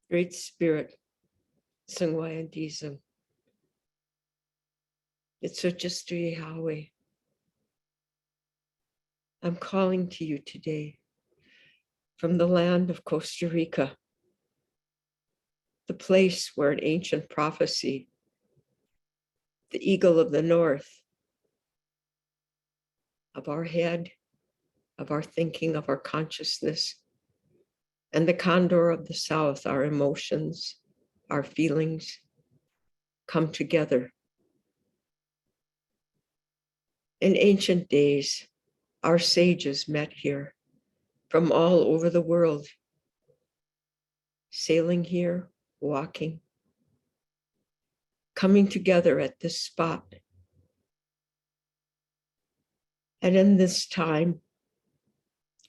Great Spirit, Sungwayandism, Itsuchistri Yahweh, I'm calling to you today from the land of Costa Rica, the place where an ancient prophecy, the eagle of the north, of our head, of our thinking, of our consciousness, and the condor of the south, our emotions, our feelings, come together. In ancient days, our sages met here from all over the world, sailing here, walking, coming together at this spot. And in this time,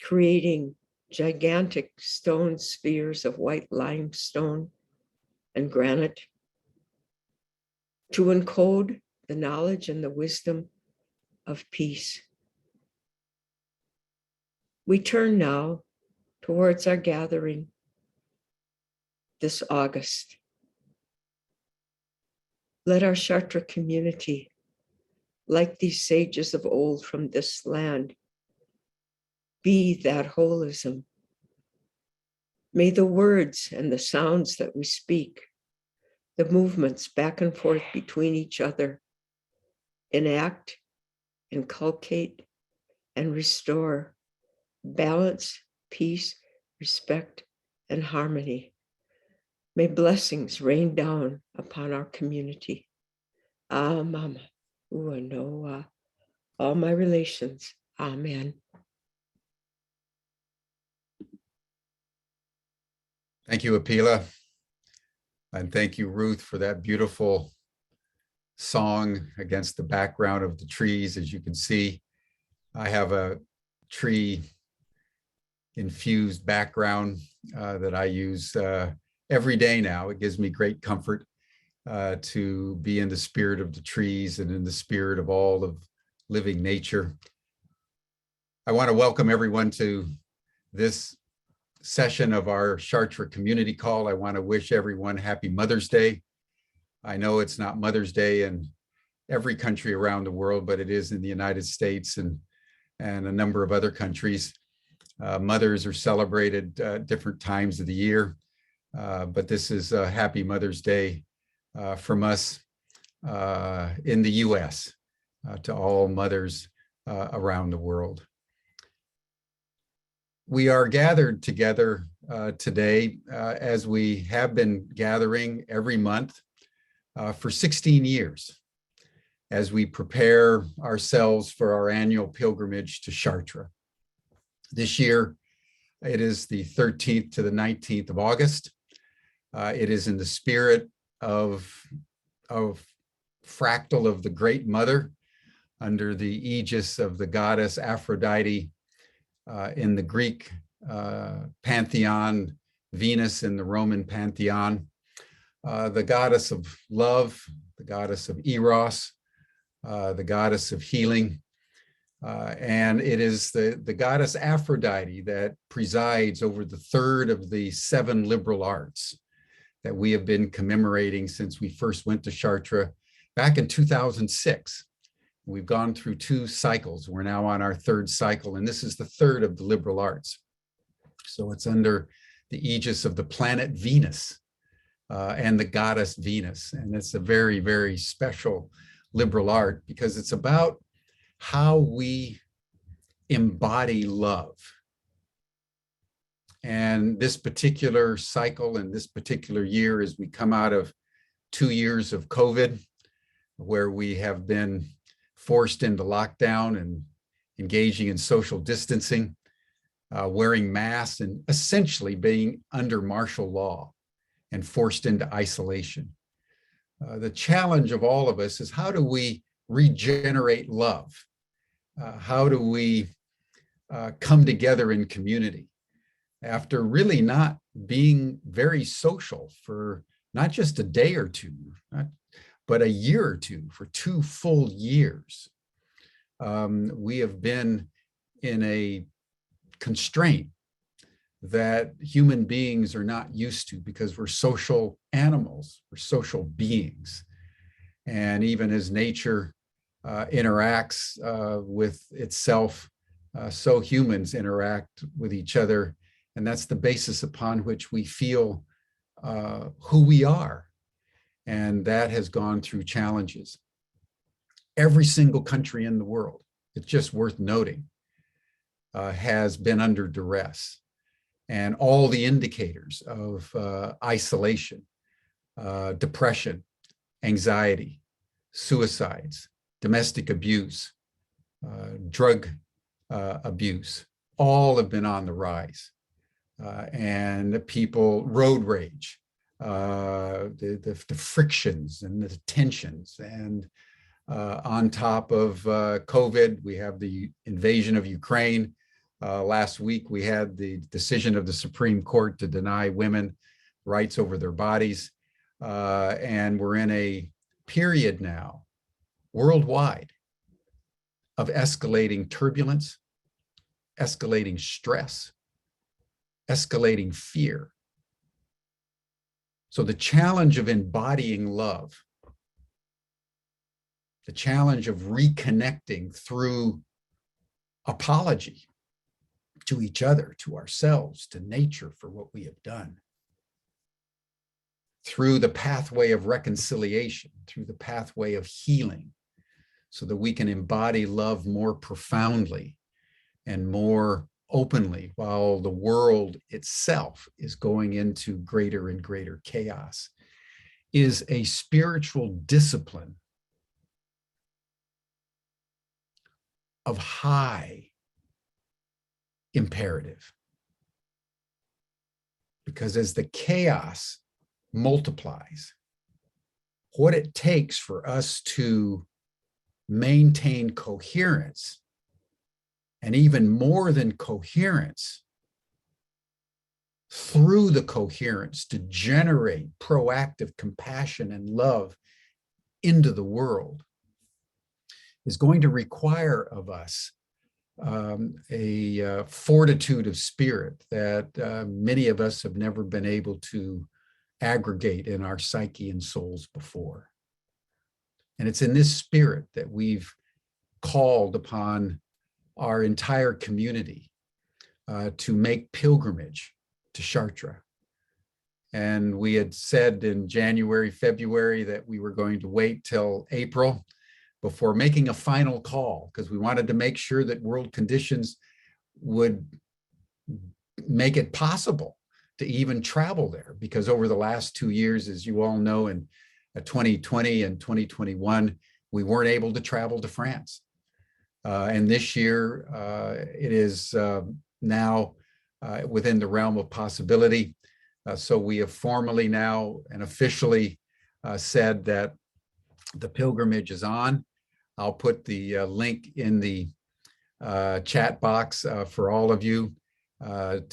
creating gigantic stone spheres of white limestone and granite to encode the knowledge and the wisdom of peace. We turn now towards our gathering this August. Let our Chartres community, like these sages of old from this land, be that holism. May the words and the sounds that we speak, the movements back and forth between each other, enact, inculcate, and restore balance, peace, respect, and harmony. May blessings rain down upon our community. Ah, Mama, Ua Noa, all my relations. Amen. Thank you, Apila. And thank you, Ruth, for that beautiful song against the background of the trees. As you can see, I have a tree infused background that I use every day now. It gives me great comfort to be in the spirit of the trees and in the spirit of all of living nature. I want to welcome everyone to this session of our Chartres community call. I want to wish everyone happy Mother's Day. I know it's not Mother's Day in every country around the world, but it is in the United States and a number of other countries. Mothers are celebrated different times of the year, but this is a happy Mother's Day from us in the US to all mothers around the world. We are gathered together today as we have been gathering every month for 16 years. as we prepare ourselves for our annual pilgrimage to Chartres. This year, it is the 13th to the 19th of August. It is in the spirit of fractal of the Great Mother, under the aegis of the goddess Aphrodite in the Greek pantheon, Venus in the Roman pantheon, the goddess of love, the goddess of Eros, the goddess of healing. And it is the goddess Aphrodite that presides over the third of the 7 liberal arts that we have been commemorating since we first went to Chartres back in 2006. We've gone through 2 cycles. We're now on our 3rd cycle, and this is the 3rd of the liberal arts. So it's under the aegis of the planet Venus and the goddess Venus. And it's a very, very special liberal art because it's about how we embody love. And this particular cycle and this particular year, as we come out of 2 years of COVID, where we have been forced into lockdown and engaging in social distancing, wearing masks, and essentially being under martial law and forced into isolation. The challenge of all of us is, how do we regenerate love? How do we come together in community after really not being very social for not just a day or two, but a year or two, for 2 full years? We have been in a constraint that human beings are not used to, because we're social animals, we're social beings. And even as nature interacts with itself, so humans interact with each other. And that's the basis upon which we feel who we are. And that has gone through challenges. Every single country in the world, it's just worth noting, has been under duress. And all the indicators of isolation, depression, anxiety, suicides, domestic abuse, drug abuse, all have been on the rise. And people, road rage, the frictions and the tensions. And on top of COVID, we have the invasion of Ukraine. Last week, we had the decision of the Supreme Court to deny women rights over their bodies. And we're in a period now, worldwide, of escalating turbulence, escalating stress, escalating fear. So the challenge of embodying love, the challenge of reconnecting through apology to each other, to ourselves, to nature for what we have done, through the pathway of reconciliation, through the pathway of healing, so that we can embody love more profoundly and more openly, while the world itself is going into greater and greater chaos, is a spiritual discipline of high imperative. Because as the chaos multiplies, what it takes for us to maintain coherence, and even more than coherence, through the coherence to generate proactive compassion and love into the world, is going to require of us a fortitude of spirit that many of us have never been able to aggregate in our psyche and souls before. And it's in this spirit that we've called upon our entire community to make pilgrimage to Chartres. And we had said in January, February that we were going to wait till April before making a final call, because we wanted to make sure that world conditions would make it possible to even travel there. Because over the last 2 years, as you all know, in 2020 and 2021, we weren't able to travel to France. And this year, it is now within the realm of possibility. So we have formally now and officially said that the pilgrimage is on. I'll put the link in the chat box for all of you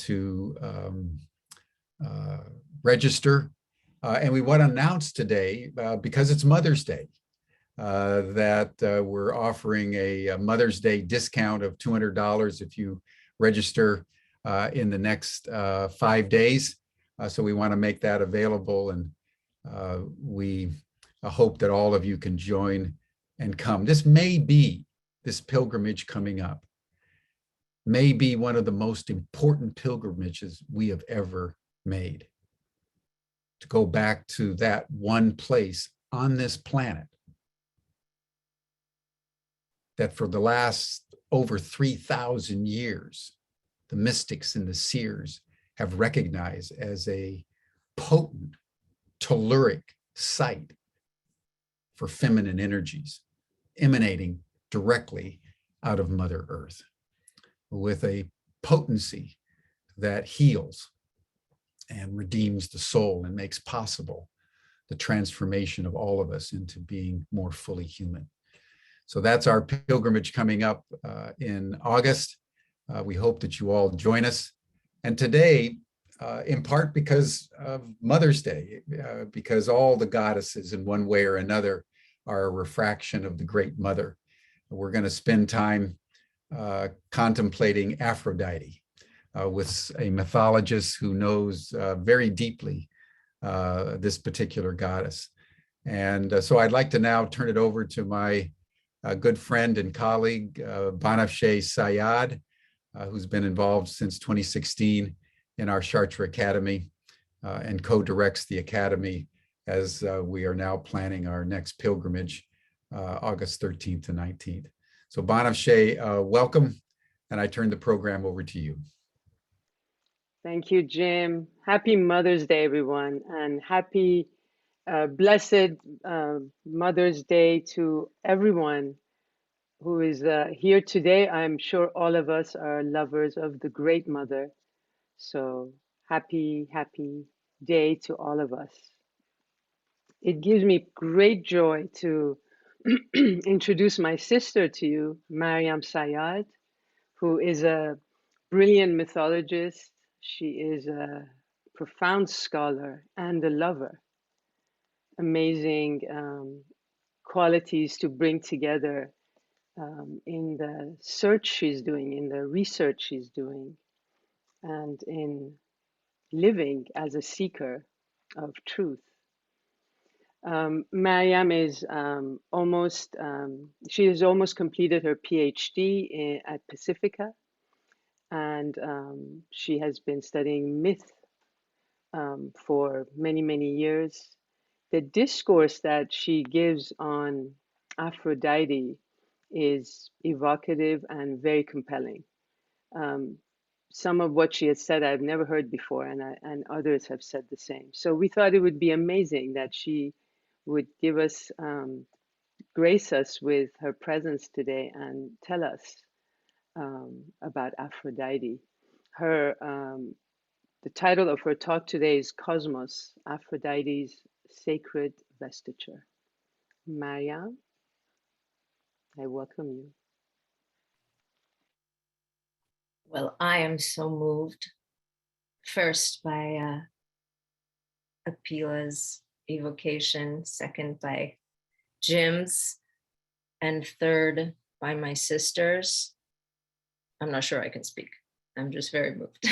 to register. And we want to announce today, because it's Mother's Day, that we're offering a Mother's Day discount of $200 if you register in the next 5 days. So we want to make that available, and we hope that all of you can join and come. This pilgrimage coming up may be one of the most important pilgrimages we have ever made. To go back to that one place on this planet that for the last over 3,000 years, the mystics and the seers have recognized as a potent, telluric site for feminine energies emanating directly out of Mother Earth, with a potency that heals and redeems the soul and makes possible the transformation of all of us into being more fully human. So that's our pilgrimage coming up in August. We hope that you all join us. And today, in part because of Mother's Day, because all the goddesses in one way or another are a refraction of the Great Mother, we're going to spend time contemplating Aphrodite with a mythologist who knows very deeply this particular goddess. And so I'd like to now turn it over to my good friend and colleague, Mariam Sayad, who's been involved since 2016 in our Chartres Academy and co-directs the Academy as we are now planning our next pilgrimage, August 13th to 19th. So Mariam, welcome, and I turn the program over to you. Thank you, Jim. Happy Mother's Day, everyone, and happy, blessed Mother's Day to everyone who is here today. I'm sure all of us are lovers of the Great Mother. So happy, happy day to all of us. It gives me great joy to introduce my sister to you, Mariam Sayad, who is a brilliant mythologist. She is a profound scholar and a lover. Amazing qualities to bring together in the search she's doing, in the research she's doing, and in living as a seeker of truth. Mariam is she has almost completed her PhD at Pacifica, and she has been studying myth for many, many years. The discourse that she gives on Aphrodite is evocative and very compelling. Some of what she has said I've never heard before, and others have said the same. So we thought it would be amazing that she would give us, grace us with her presence today and tell us about Aphrodite. The title of her talk today is Cosmos, Aphrodite's Sacred Vestiture. Mariam, I welcome you. Well, I am so moved, first by Apila's evocation, second by Jim's, and third by my sister's. I'm not sure I can speak. I'm just very moved.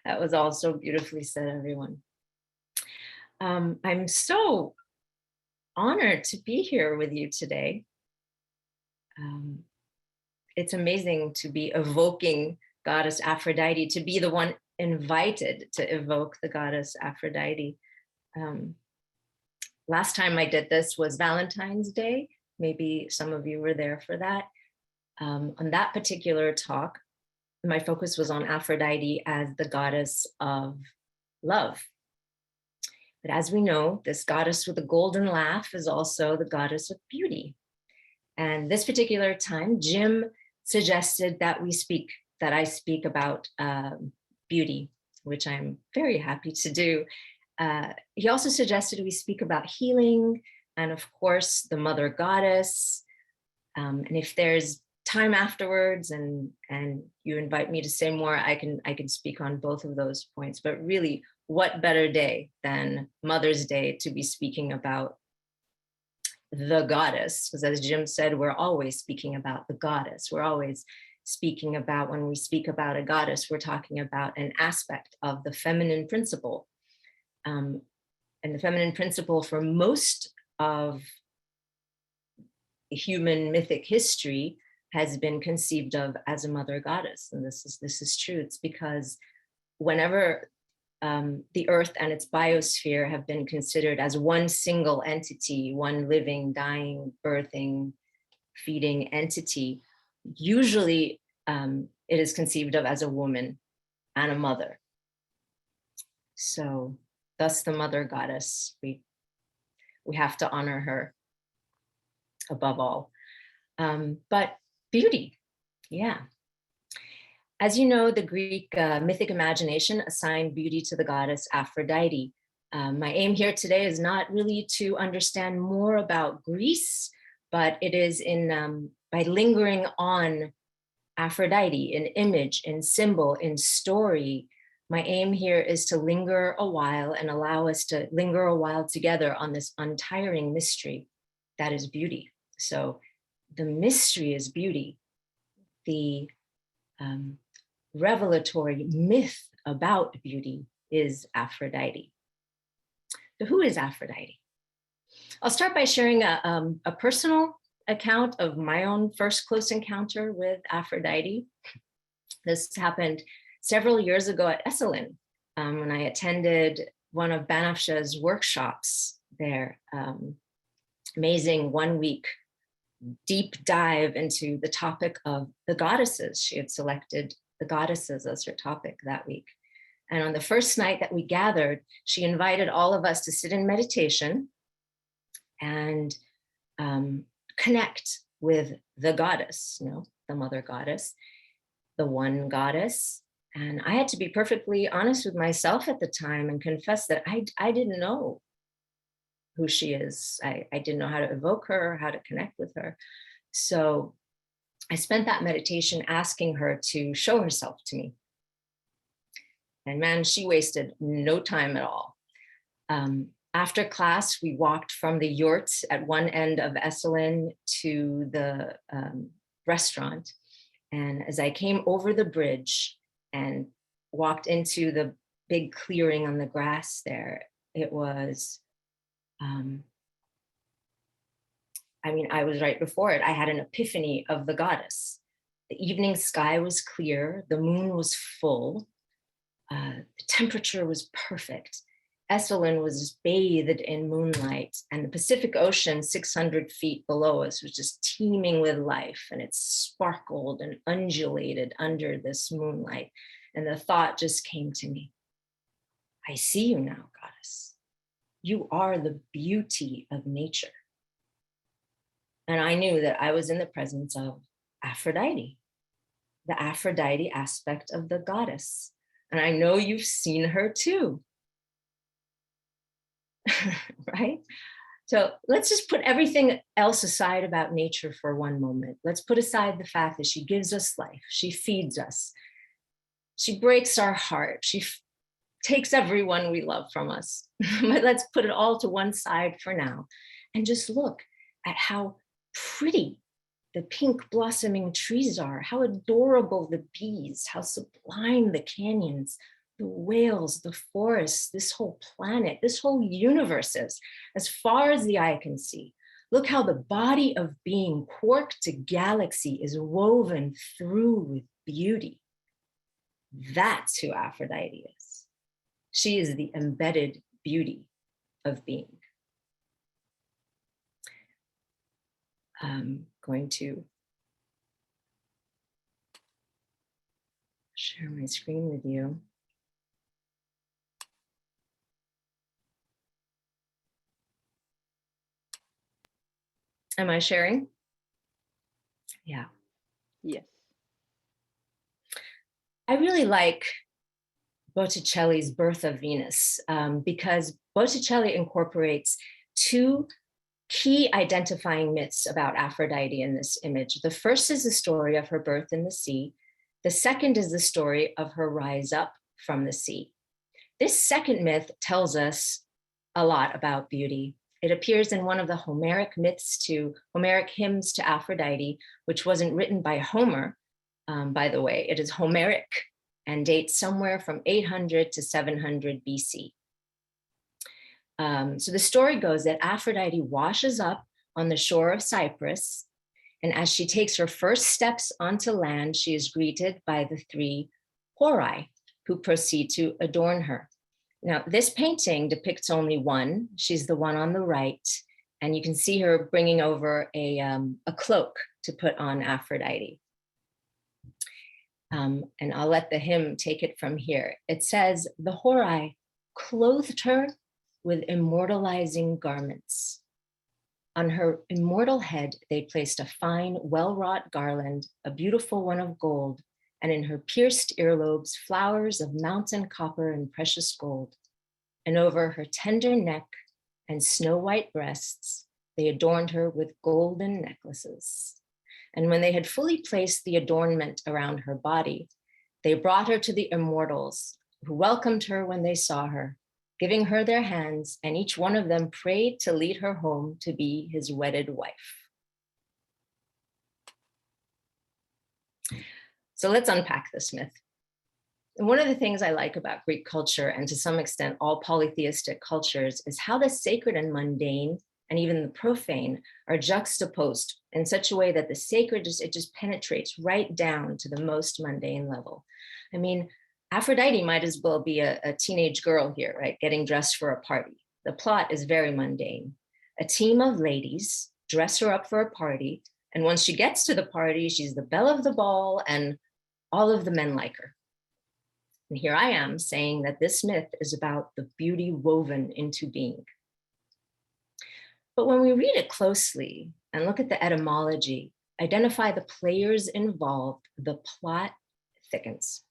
That was all so beautifully said, everyone. I'm so honored to be here with you today. It's amazing to be evoking goddess Aphrodite, to be the one invited to evoke the goddess Aphrodite. Last time I did this was Valentine's Day. Maybe some of you were there for that. On that particular talk, my focus was on Aphrodite as the goddess of love. But as we know, this goddess with a golden laugh is also the goddess of beauty. And this particular time, Jim suggested that I speak about beauty, which I'm very happy to do. He also suggested we speak about healing and, of course, the mother goddess. And if there's time afterwards and you invite me to say more, I can speak on both of those points. But really, what better day than Mother's Day to be speaking about the goddess? Because as Jim said, we're always speaking about the goddess. We're always speaking about, when we speak about a goddess, we're talking about an aspect of the feminine principle. And the feminine principle for most of human mythic history has been conceived of as a mother goddess. And this is true. It's because whenever the earth and its biosphere have been considered as one single entity, one living, dying, birthing, feeding entity, usually it is conceived of as a woman and a mother. So thus the mother goddess, we have to honor her above all. But beauty, yeah. As you know, the Greek mythic imagination assigned beauty to the goddess Aphrodite. My aim here today is not really to understand more about Greece, but it is by lingering on Aphrodite in image, in symbol, in story. My aim here is to linger a while and allow us to linger a while together on this untiring mystery that is beauty. So the mystery is beauty. The revelatory myth about beauty is Aphrodite. So who is Aphrodite? I'll start by sharing a personal account of my own first close encounter with Aphrodite. This happened several years ago at Esalen when I attended one of Banafsha's workshops there. Amazing 1 week deep dive into the topic of the goddesses. She had selected the goddesses as her topic that week. And on the first night that we gathered, she invited all of us to sit in meditation and connect with the goddess, the mother goddess, the one goddess. And I had to be perfectly honest with myself at the time and confess that I didn't know who she is. I didn't know how to evoke her, how to connect with her. So I spent that meditation asking her to show herself to me. And man, she wasted no time at all. After class, we walked from the yurt at one end of Esalen to the restaurant. And as I came over the bridge and walked into the big clearing on the grass there, it was, I was right before it. I had an epiphany of the goddess. The evening sky was clear, the moon was full, the temperature was perfect. Esalen was bathed in moonlight, and the Pacific Ocean 600 feet below us was just teeming with life, and it sparkled and undulated under this moonlight. And the thought just came to me, I see you now, goddess. You are the beauty of nature. And I knew that I was in the presence of Aphrodite, the Aphrodite aspect of the goddess. And I know you've seen her too. Right? So let's just put everything else aside about nature for one moment. Let's put aside the fact that she gives us life. She feeds us. She breaks our heart. She takes everyone we love from us. But let's put it all to one side for now and just look at how pretty the pink blossoming trees are, how adorable the bees, how sublime the canyons, the whales, the forests, this whole planet, this whole universe is, as far as the eye can see. Look how the body of being, quark to galaxy, is woven through with beauty. That's who Aphrodite is. She is the embedded beauty of being. I'm going to share my screen with you. Am I sharing? Yeah. Yes. I really like Botticelli's Birth of Venus because Botticelli incorporates two key identifying myths about Aphrodite in this image. The first is the story of her birth in the sea. The second is the story of her rise up from the sea. This second myth tells us a lot about beauty. It appears in one of the Homeric hymns to Aphrodite, which wasn't written by Homer, by the way. It is Homeric and dates somewhere from 800 to 700 BC. So the story goes that Aphrodite washes up on the shore of Cyprus, and as she takes her first steps onto land, she is greeted by the three Horai, who proceed to adorn her. Now, this painting depicts only one. She's the one on the right, and you can see her bringing over a cloak to put on Aphrodite. And I'll let the hymn take it from here. It says, the Horai clothed her with immortalizing garments. On her immortal head, they placed a fine, well-wrought garland, a beautiful one of gold, and in her pierced earlobes, flowers of mountain copper and precious gold. And over her tender neck and snow-white breasts, they adorned her with golden necklaces. And when they had fully placed the adornment around her body, they brought her to the immortals, who welcomed her when they saw her, giving her their hands, and each one of them prayed to lead her home to be his wedded wife. So let's unpack this myth. And one of the things I like about Greek culture, and to some extent all polytheistic cultures, is how the sacred and mundane, and even the profane, are juxtaposed in such a way that the sacred just penetrates right down to the most mundane level. I mean, Aphrodite might as well be a teenage girl here, right? Getting dressed for a party. The plot is very mundane. A team of ladies dress her up for a party, and once she gets to the party, she's the belle of the ball, and all of the men like her. And here I am saying that this myth is about the beauty woven into being. But when we read it closely and look at the etymology, identify the players involved, the plot thickens.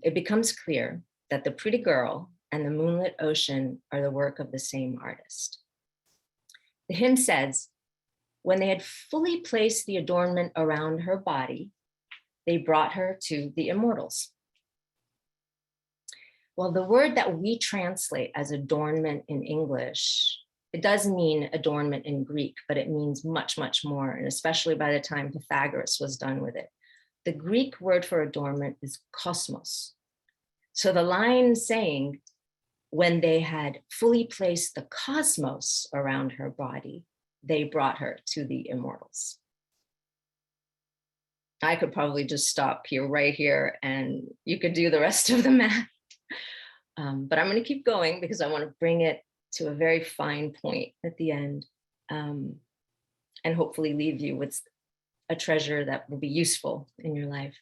It becomes clear that the pretty girl and the moonlit ocean are the work of the same artist. The hymn says, when they had fully placed the adornment around her body, they brought her to the immortals. Well, the word that we translate as adornment in English, it does mean adornment in Greek, but it means much, much more, and especially by the time Pythagoras was done with it. The Greek word for adornment is kosmos. So the line saying, when they had fully placed the cosmos around her body, they brought her to the immortals. I could probably just stop here, right here, and you could do the rest of the math. But I'm going to keep going because I want to bring it to a very fine point at the end, and hopefully leave you with a treasure that will be useful in your life.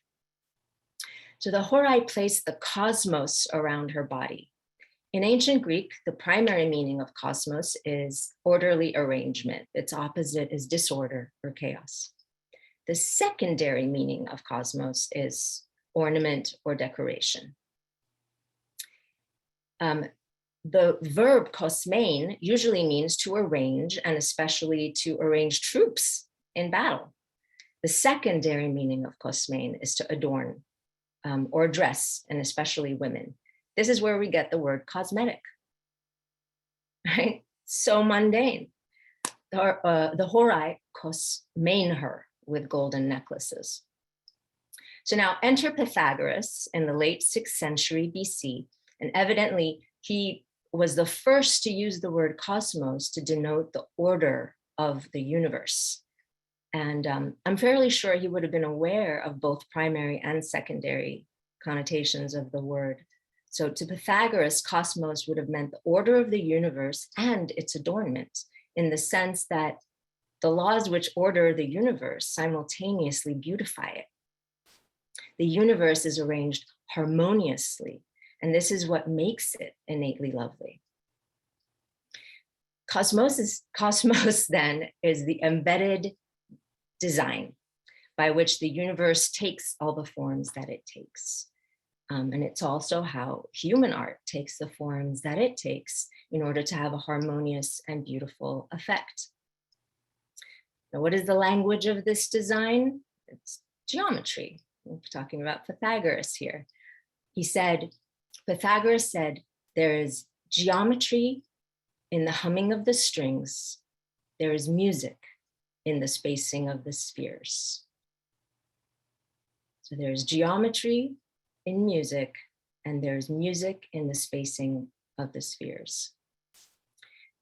So the Horai placed the cosmos around her body. In ancient Greek, the primary meaning of cosmos is orderly arrangement. Its opposite is disorder or chaos. The secondary meaning of cosmos is ornament or decoration. The verb kosmein usually means to arrange, and especially to arrange troops in battle. The secondary meaning of kosmein is to adorn or dress, and especially women. This is where we get the word cosmetic, right? So mundane. The Horai kosmein her with golden necklaces. So now enter Pythagoras in the late 6th century BC, and evidently he was the first to use the word cosmos to denote the order of the universe. And I'm fairly sure he would have been aware of both primary and secondary connotations of the word. So to Pythagoras, cosmos would have meant the order of the universe and its adornment, in the sense that the laws which order the universe simultaneously beautify it. The universe is arranged harmoniously, and this is what makes it innately lovely. Cosmos then is the embedded design by which the universe takes all the forms that it takes. And it's also how human art takes the forms that it takes in order to have a harmonious and beautiful effect. Now, what is the language of this design? It's geometry. We're talking about Pythagoras here. Pythagoras said, there is geometry in the humming of the strings. There is music in the spacing of the spheres. So there's geometry in music, and there's music in the spacing of the spheres.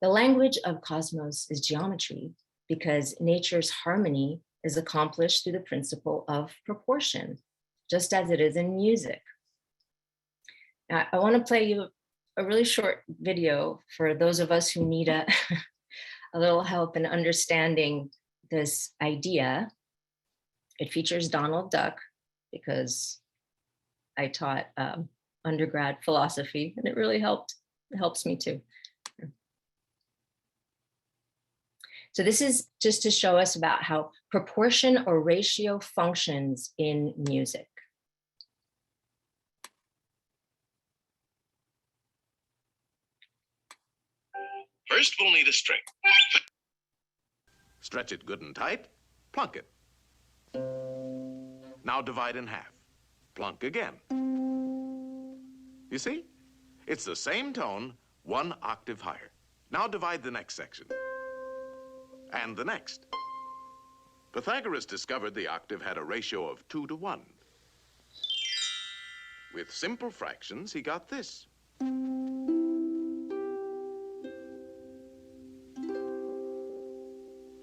The language of cosmos is geometry because nature's harmony is accomplished through the principle of proportion, just as it is in music. Now, I want to play you a really short video for those of us who need a little help in understanding this idea. It features Donald Duck because I taught undergrad philosophy, and it really helps me too. So this is just to show us about how proportion or ratio functions in music. First, we'll need a string. Stretch it good and tight, plunk it. Now divide in half. Plunk again. You see? It's the same tone, 1 octave higher. Now divide the next section. And the next. Pythagoras discovered the octave had a ratio of 2 to 1. With simple fractions, he got this.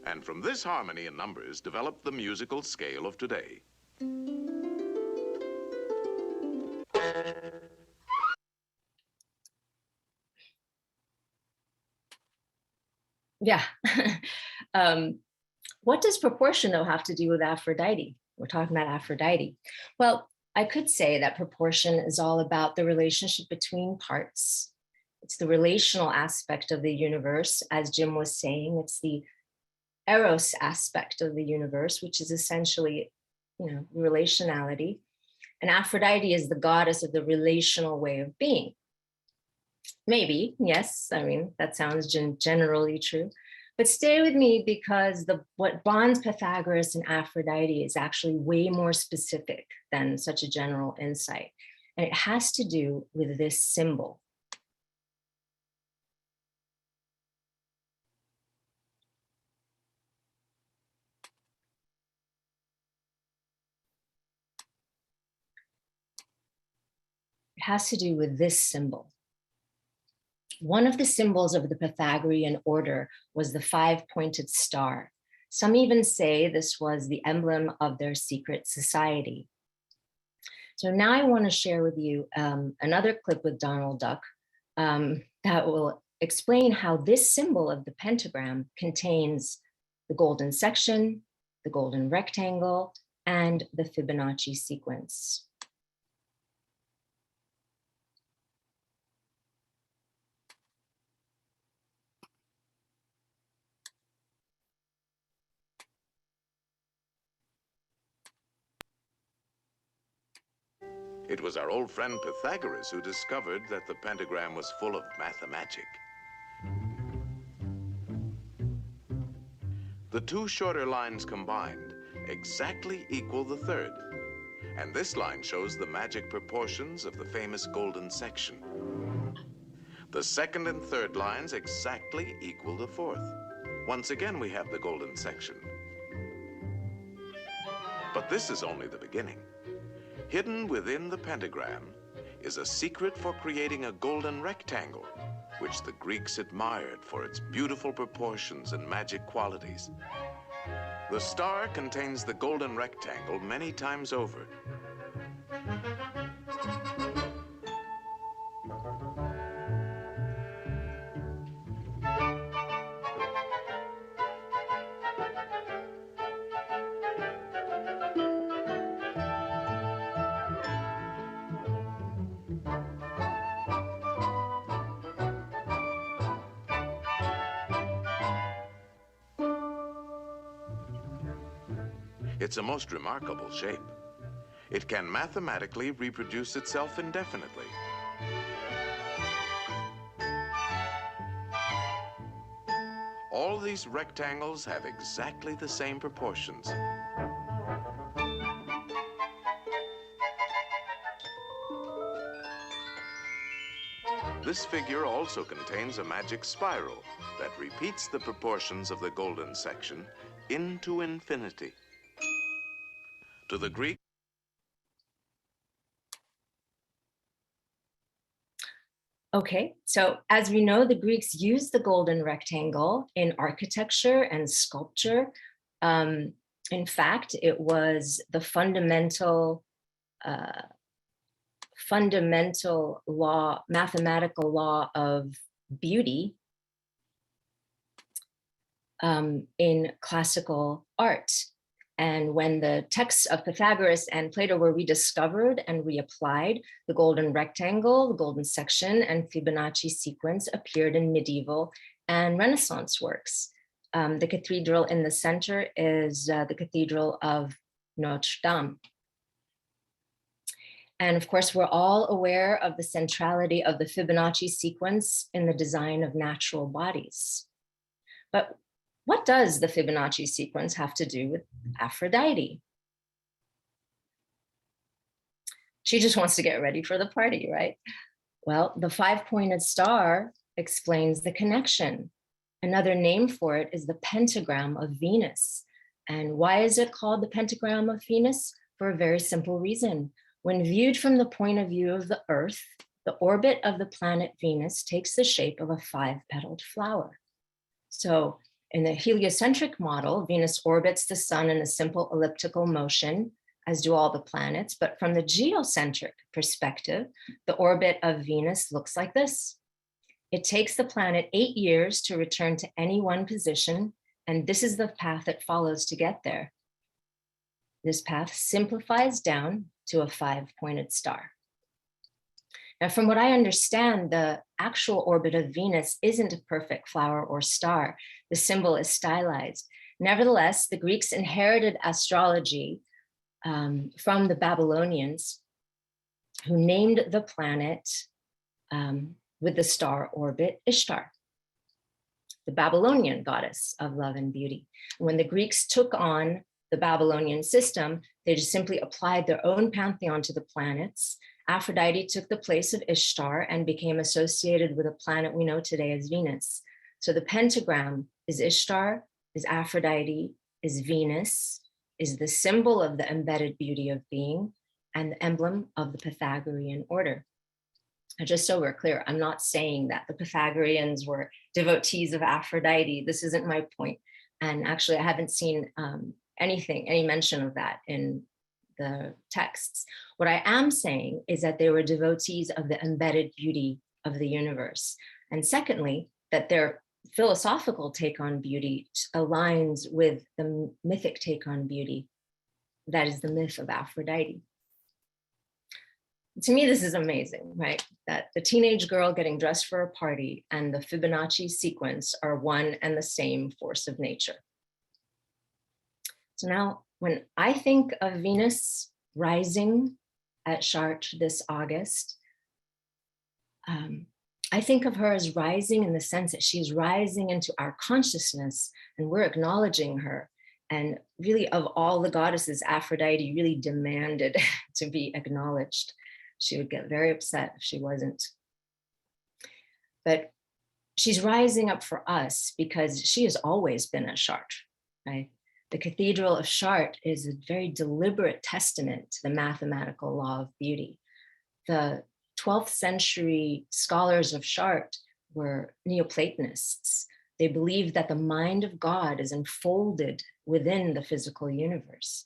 And from this harmony in numbers developed the musical scale of today. Yeah. What does proportion, though, have to do with Aphrodite? We're talking about Aphrodite. Well, I could say that proportion is all about the relationship between parts. It's the relational aspect of the universe. As Jim was saying, it's the eros aspect of the universe, which is essentially, relationality. And Aphrodite is the goddess of the relational way of being. Maybe, yes, I mean, that sounds generally true. But stay with me because what bonds Pythagoras and Aphrodite is actually way more specific than such a general insight. And it has to do with this symbol. It has to do with this symbol. One of the symbols of the Pythagorean order was the 5-pointed star. Some even say this was the emblem of their secret society. So now I want to share with you another clip with Donald Duck that will explain how this symbol of the pentagram contains the golden section, the golden rectangle, and the Fibonacci sequence. It was our old friend Pythagoras who discovered that the pentagram was full of mathemagic. The 2 shorter lines combined exactly equal the third. And this line shows the magic proportions of the famous golden section. The second and third lines exactly equal the fourth. Once again, we have the golden section. But this is only the beginning. Hidden within the pentagram is a secret for creating a golden rectangle, which the Greeks admired for its beautiful proportions and magic qualities. The star contains the golden rectangle many times over. It's a most remarkable shape. It can mathematically reproduce itself indefinitely. All these rectangles have exactly the same proportions. This figure also contains a magic spiral that repeats the proportions of the golden section into infinity. To the Greek, Okay, so as we know, the Greeks used the golden rectangle in architecture and sculpture. In fact, it was the fundamental law, mathematical law of beauty in classical art. And when the texts of Pythagoras and Plato were rediscovered and reapplied, the golden rectangle, the golden section, and Fibonacci sequence appeared in medieval and Renaissance works. The cathedral in the center is the Cathedral of Notre Dame. And of course, we're all aware of the centrality of the Fibonacci sequence in the design of natural bodies. But what does the Fibonacci sequence have to do with Aphrodite? She just wants to get ready for the party, right? Well, the five-pointed star explains the connection. Another name for it is the Pentagram of Venus. And why is it called the Pentagram of Venus? For a very simple reason. When viewed from the point of view of the Earth, the orbit of the planet Venus takes the shape of a five-petaled flower. So in the heliocentric model, Venus orbits the sun in a simple elliptical motion, as do all the planets. But from the geocentric perspective, the orbit of Venus looks like this. It takes the planet 8 years to return to any one position, and this is the path it follows to get there. This path simplifies down to a five-pointed star. Now, from what I understand, the actual orbit of Venus isn't a perfect flower or star. The symbol is stylized. Nevertheless, the Greeks inherited astrology from the Babylonians, who named the planet with the star orbit Ishtar, the Babylonian goddess of love and beauty. When the Greeks took on the Babylonian system, they just simply applied their own pantheon to the planets. Aphrodite took the place of Ishtar and became associated with a planet we know today as Venus. So the pentagram is Ishtar, is Aphrodite, is Venus, is the symbol of the embedded beauty of being, and the emblem of the Pythagorean order. And just so we're clear, I'm not saying that the Pythagoreans were devotees of Aphrodite. This isn't my point. And actually, I haven't seen any mention of that in the texts. What I am saying is that they were devotees of the embedded beauty of the universe. And secondly, that their philosophical take on beauty aligns with the mythic take on beauty. That is the myth of Aphrodite. To me, this is amazing, right? That the teenage girl getting dressed for a party and the Fibonacci sequence are one and the same force of nature. So now, when I think of Venus rising at Chartres this August, I think of her as rising in the sense that she's rising into our consciousness and we're acknowledging her. And really, of all the goddesses, Aphrodite really demanded to be acknowledged. She would get very upset if she wasn't. But she's rising up for us because she has always been at Chartres, right? The Cathedral of Chartres is a very deliberate testament to the mathematical law of beauty. The 12th century scholars of Chartres were Neoplatonists. They believed that the mind of God is enfolded within the physical universe.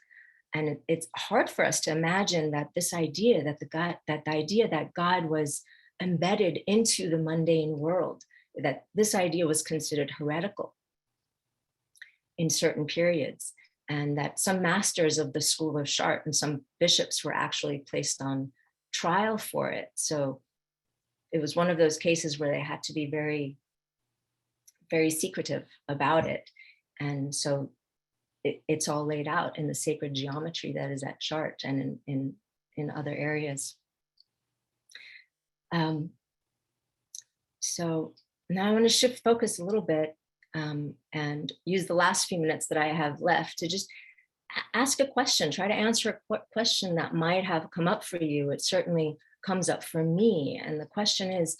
And it's hard for us to imagine that this idea that God was embedded into the mundane world, that this idea was considered heretical in certain periods, and that some masters of the school of Chartres and some bishops were actually placed on trial for it. So it was one of those cases where they had to be very, very secretive about it. And so it's all laid out in the sacred geometry that is at Chartres and in other areas. So now I want to shift focus a little bit and use the last few minutes that I have left to just ask a question, try to answer a question that might have come up for you. It certainly comes up for me. And the question is,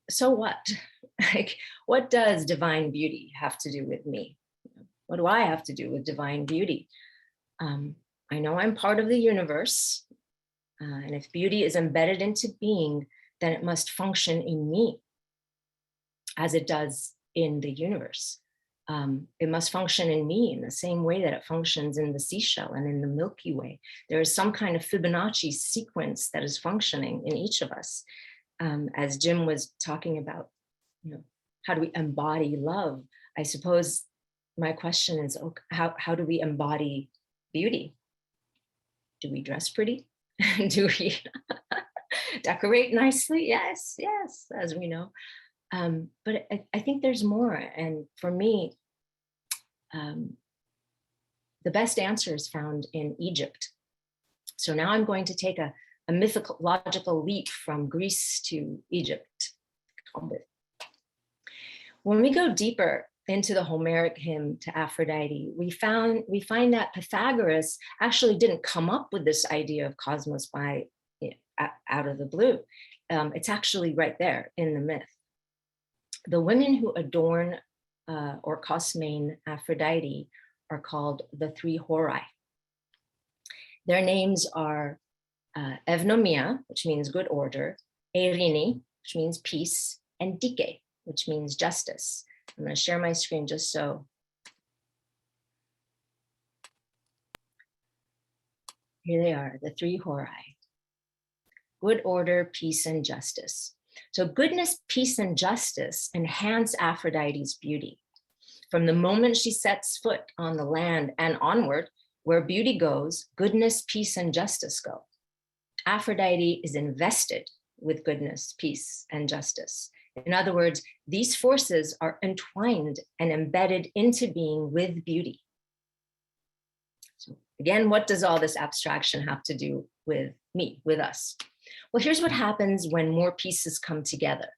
so what? Like, what does divine beauty have to do with me? What do I have to do with divine beauty? I know I'm part of the universe. And if beauty is embedded into being, then it must function in me as it does in the universe. It must function in me in the same way that it functions in the seashell and in the Milky Way. There is some kind of Fibonacci sequence that is functioning in each of us. As Jim was talking about, how do we embody love? I suppose my question is, how do we embody beauty? Do we dress pretty? Do we decorate nicely? Yes, as we know. But I think there's more. And for me, the best answer is found in Egypt. So now I'm going to take a mythological leap from Greece to Egypt. When we go deeper into the Homeric hymn to Aphrodite, we find that Pythagoras actually didn't come up with this idea of cosmos by out of the blue. It's actually right there in the myth. The women who adorn or cosmane Aphrodite are called the three Horai. Their names are Evnomia, which means good order, Eirini, which means peace, and Dike, which means justice. I'm going to share my screen just so. Here they are, the three Horai. Good order, peace, and justice. So goodness, peace, and justice enhance Aphrodite's beauty. From the moment she sets foot on the land and onward, where beauty goes, goodness, peace, and justice go. Aphrodite is invested with goodness, peace, and justice. In other words, these forces are entwined and embedded into being with beauty. So again, what does all this abstraction have to do with me, with us? Well, here's what happens when more pieces come together.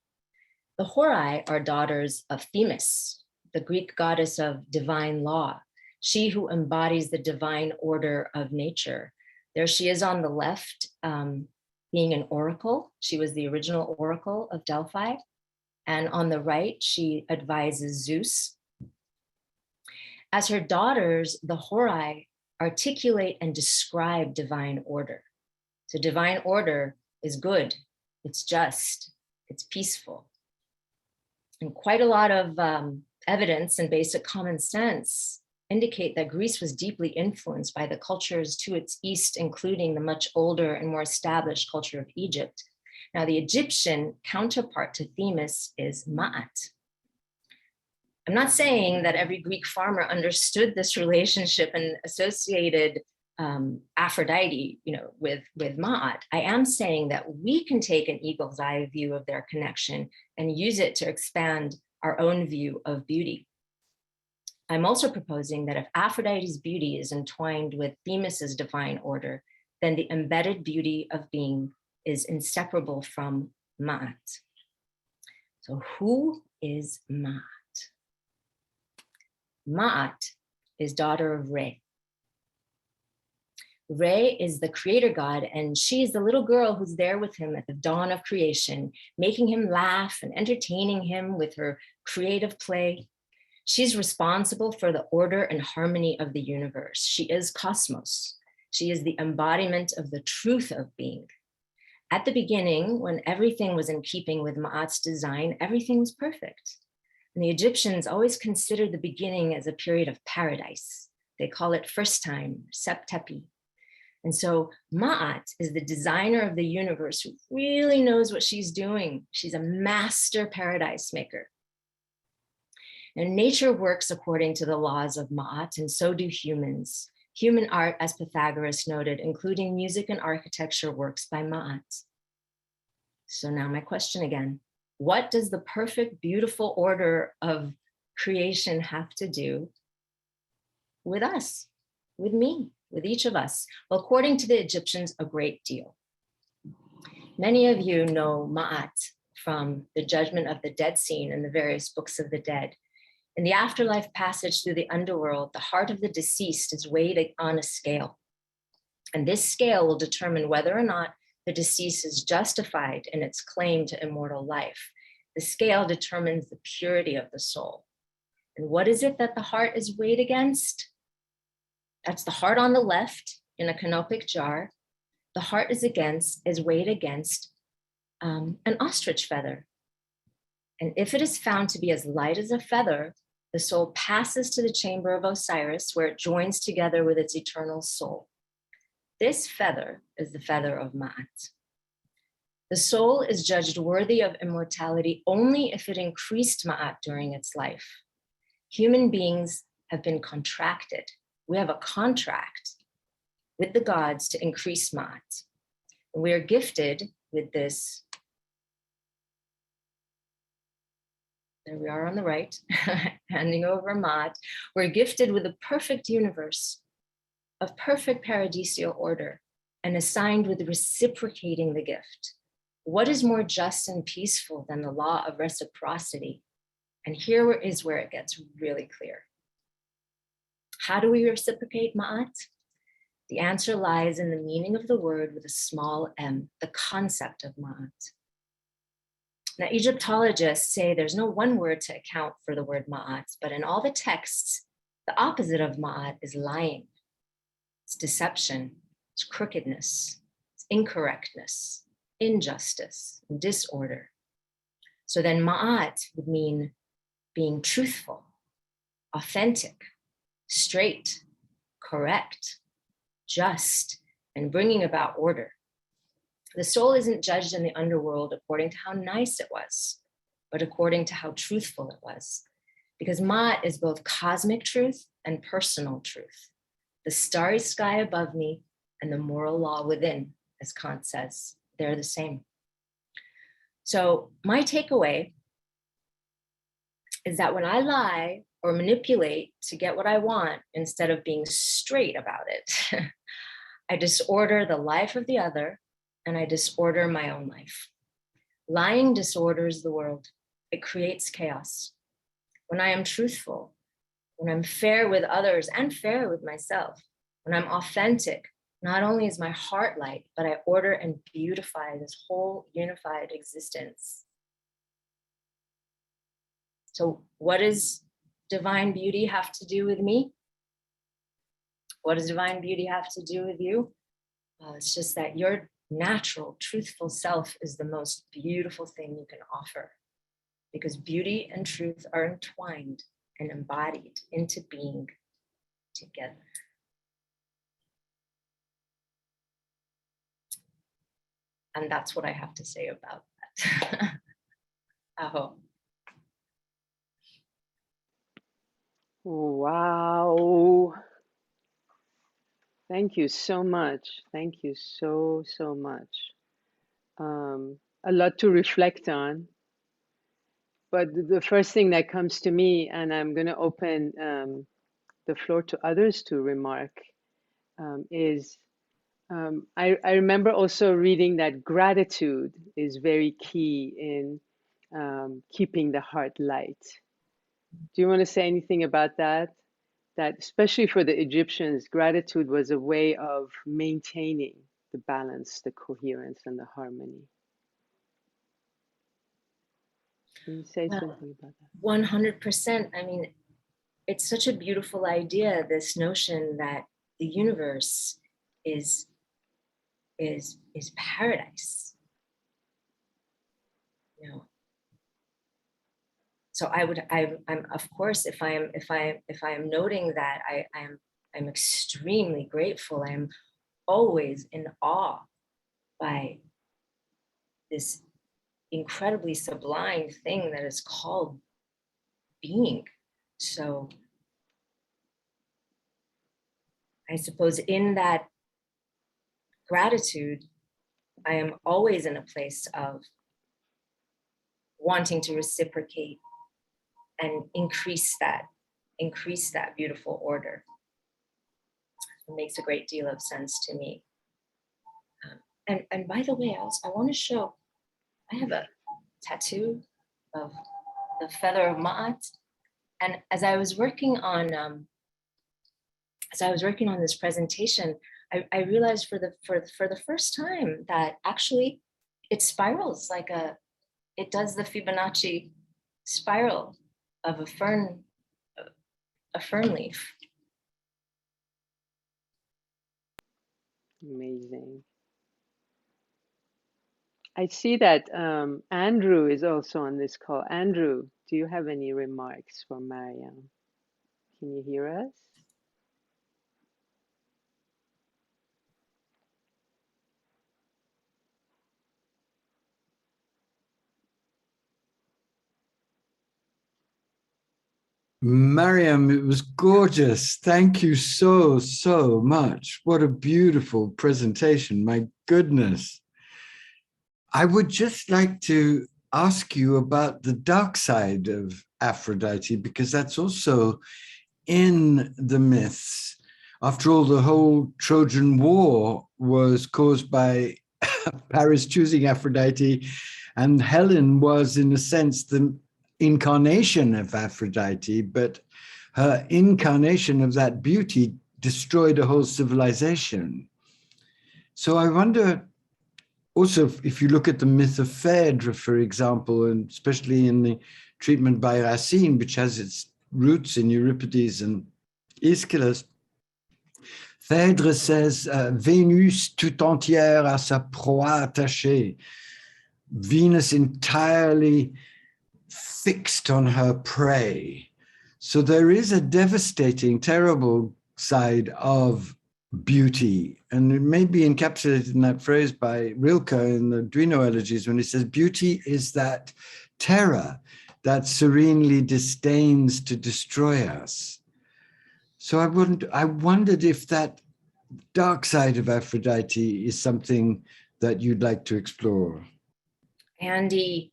The Horai are daughters of Themis, the Greek goddess of divine law, she who embodies the divine order of nature. There she is on the left, being an oracle. She was the original oracle of Delphi. And on the right, she advises Zeus. As her daughters, the Horai articulate and describe divine order. So divine order is good, it's just, it's peaceful. And quite a lot of evidence and basic common sense indicate that Greece was deeply influenced by the cultures to its east, including the much older and more established culture of Egypt. Now, the Egyptian counterpart to Themis is Ma'at. I'm not saying that every Greek farmer understood this relationship and associated Aphrodite, with Ma'at. I am saying that we can take an eagle's eye view of their connection and use it to expand our own view of beauty. I'm also proposing that if Aphrodite's beauty is entwined with Themis's divine order, then the embedded beauty of being is inseparable from Ma'at. So who is Ma'at? Ma'at is daughter of Re. Re is the creator god, and she is the little girl who's there with him at the dawn of creation, making him laugh and entertaining him with her creative play. She's responsible for the order and harmony of the universe. She is cosmos. She is the embodiment of the truth of being. At the beginning, when everything was in keeping with Ma'at's design, everything was perfect. And the Egyptians always considered the beginning as a period of paradise. They call it first time, Septepi. And so Ma'at is the designer of the universe who really knows what she's doing. She's a master paradise maker. And nature works according to the laws of Ma'at, and so do humans. Human art, as Pythagoras noted, including music and architecture, works by Ma'at. So now my question again, what does the perfect, beautiful order of creation have to do with us, with me, with each of us? Well, according to the Egyptians, a great deal. Many of you know Ma'at from the Judgment of the Dead scene in the various books of the dead. In the afterlife passage through the underworld, the heart of the deceased is weighed on a scale. And this scale will determine whether or not the deceased is justified in its claim to immortal life. The scale determines the purity of the soul. And what is it that the heart is weighed against? That's the heart on the left in a canopic jar. The heart is weighed against an ostrich feather. And if it is found to be as light as a feather, the soul passes to the chamber of Osiris, where it joins together with its eternal soul. This feather is the feather of Ma'at. The soul is judged worthy of immortality only if it increased Ma'at during its life. Human beings have been contracted. We have a contract with the gods to increase Ma'at. We are gifted with this. There we are on the right, handing over Ma'at. We're gifted with a perfect universe of perfect paradisial order and assigned with reciprocating the gift. What is more just and peaceful than the law of reciprocity? And here is where it gets really clear. How do we reciprocate Ma'at? The answer lies in the meaning of the word with a small m, the concept of Ma'at. Now, Egyptologists say there's no one word to account for the word Ma'at, but in all the texts, the opposite of Ma'at is lying. It's deception, it's crookedness, it's incorrectness, injustice, and disorder. So then Ma'at would mean being truthful, authentic, straight, correct, just, and bringing about order. The soul isn't judged in the underworld according to how nice it was, but according to how truthful it was. Because Ma'at is both cosmic truth and personal truth. The starry sky above me and the moral law within, as Kant says, they're the same. So my takeaway is that when I lie or manipulate to get what I want, instead of being straight about it, I disorder the life of the other and I disorder my own life. Lying disorders the world. It creates chaos. When I am truthful, when I'm fair with others and fair with myself, when I'm authentic, not only is my heart light, but I order and beautify this whole unified existence. So what does divine beauty have to do with me? What does divine beauty have to do with you? It's just that your natural, truthful self is the most beautiful thing you can offer, because beauty and truth are entwined and embodied into being together. And that's what I have to say about that. Aho. Wow. Thank you so much. Thank you so much. A lot to reflect on. But the first thing that comes to me, and I'm going to open the floor to others to remark, is I remember also reading that gratitude is very key in keeping the heart light. Do you want to say anything about that? That especially for the Egyptians, gratitude was a way of maintaining the balance, the coherence, and the harmony. Can you say something about that? 100%. I mean, it's such a beautiful idea, this notion that the universe is paradise. You know. So I'm of course, if I am noting that, I'm extremely grateful. I am always in awe by this incredibly sublime thing that is called being. So I suppose in that gratitude, I am always in a place of wanting to reciprocate and increase that beautiful order. makes a great deal of sense to me. And by the way, I want to show, I have a tattoo of the feather of Ma'at. And as I was working on this presentation, I realized for the first time that actually it spirals it does the Fibonacci spiral of a fern leaf. Amazing. I see that Andrew is also on this call. Andrew, do you have any remarks for Mariam? Can you hear us? Mariam, it was gorgeous. Thank you so, so much. What a beautiful presentation. My goodness. I would just like to ask you about the dark side of Aphrodite, because that's also in the myths. After all, the whole Trojan War was caused by Paris choosing Aphrodite, and Helen was, in a sense, the incarnation of Aphrodite, but her incarnation of that beauty destroyed a whole civilization. So I wonder also, if you look at the myth of Phèdre, for example, and especially in the treatment by Racine, which has its roots in Euripides and Aeschylus, Phèdre says, Vénus tout entière à sa proie attachée, Venus entirely fixed on her prey. So there is a devastating, terrible side of beauty, and it may be encapsulated in that phrase by Rilke in the Duino Elegies when he says, beauty is that terror that serenely disdains to destroy us. So I wondered if that dark side of Aphrodite is something that you'd like to explore. Andy,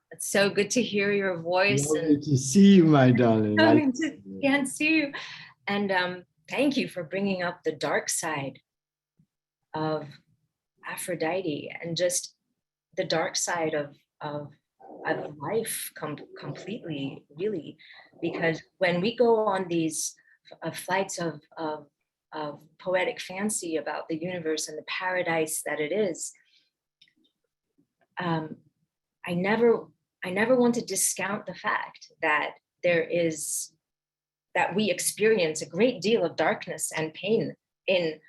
it's so good to hear your voice. Lovely and to see you, my darling. Can't see you. And thank you for bringing up the dark side of Aphrodite and just the dark side of life completely, really, because when we go on these flights of poetic fancy about the universe and the paradise that it is, I never want to discount the fact that that we experience a great deal of darkness and pain in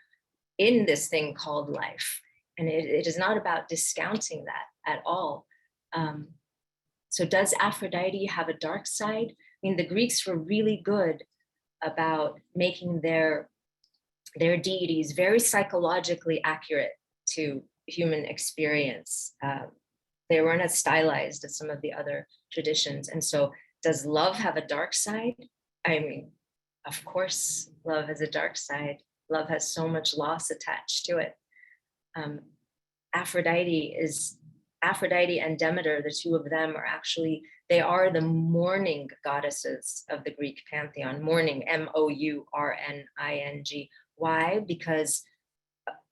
this thing called life. And it is not about discounting that at all. So does Aphrodite have a dark side? I mean, the Greeks were really good about making their deities very psychologically accurate to human experience. They weren't as stylized as some of the other traditions. And so does love have a dark side? I mean, of course, love has a dark side. Love has so much loss attached to it. Aphrodite and Demeter, the two of them are actually, they are the mourning goddesses of the Greek pantheon. Mourning, mourning. Why? Because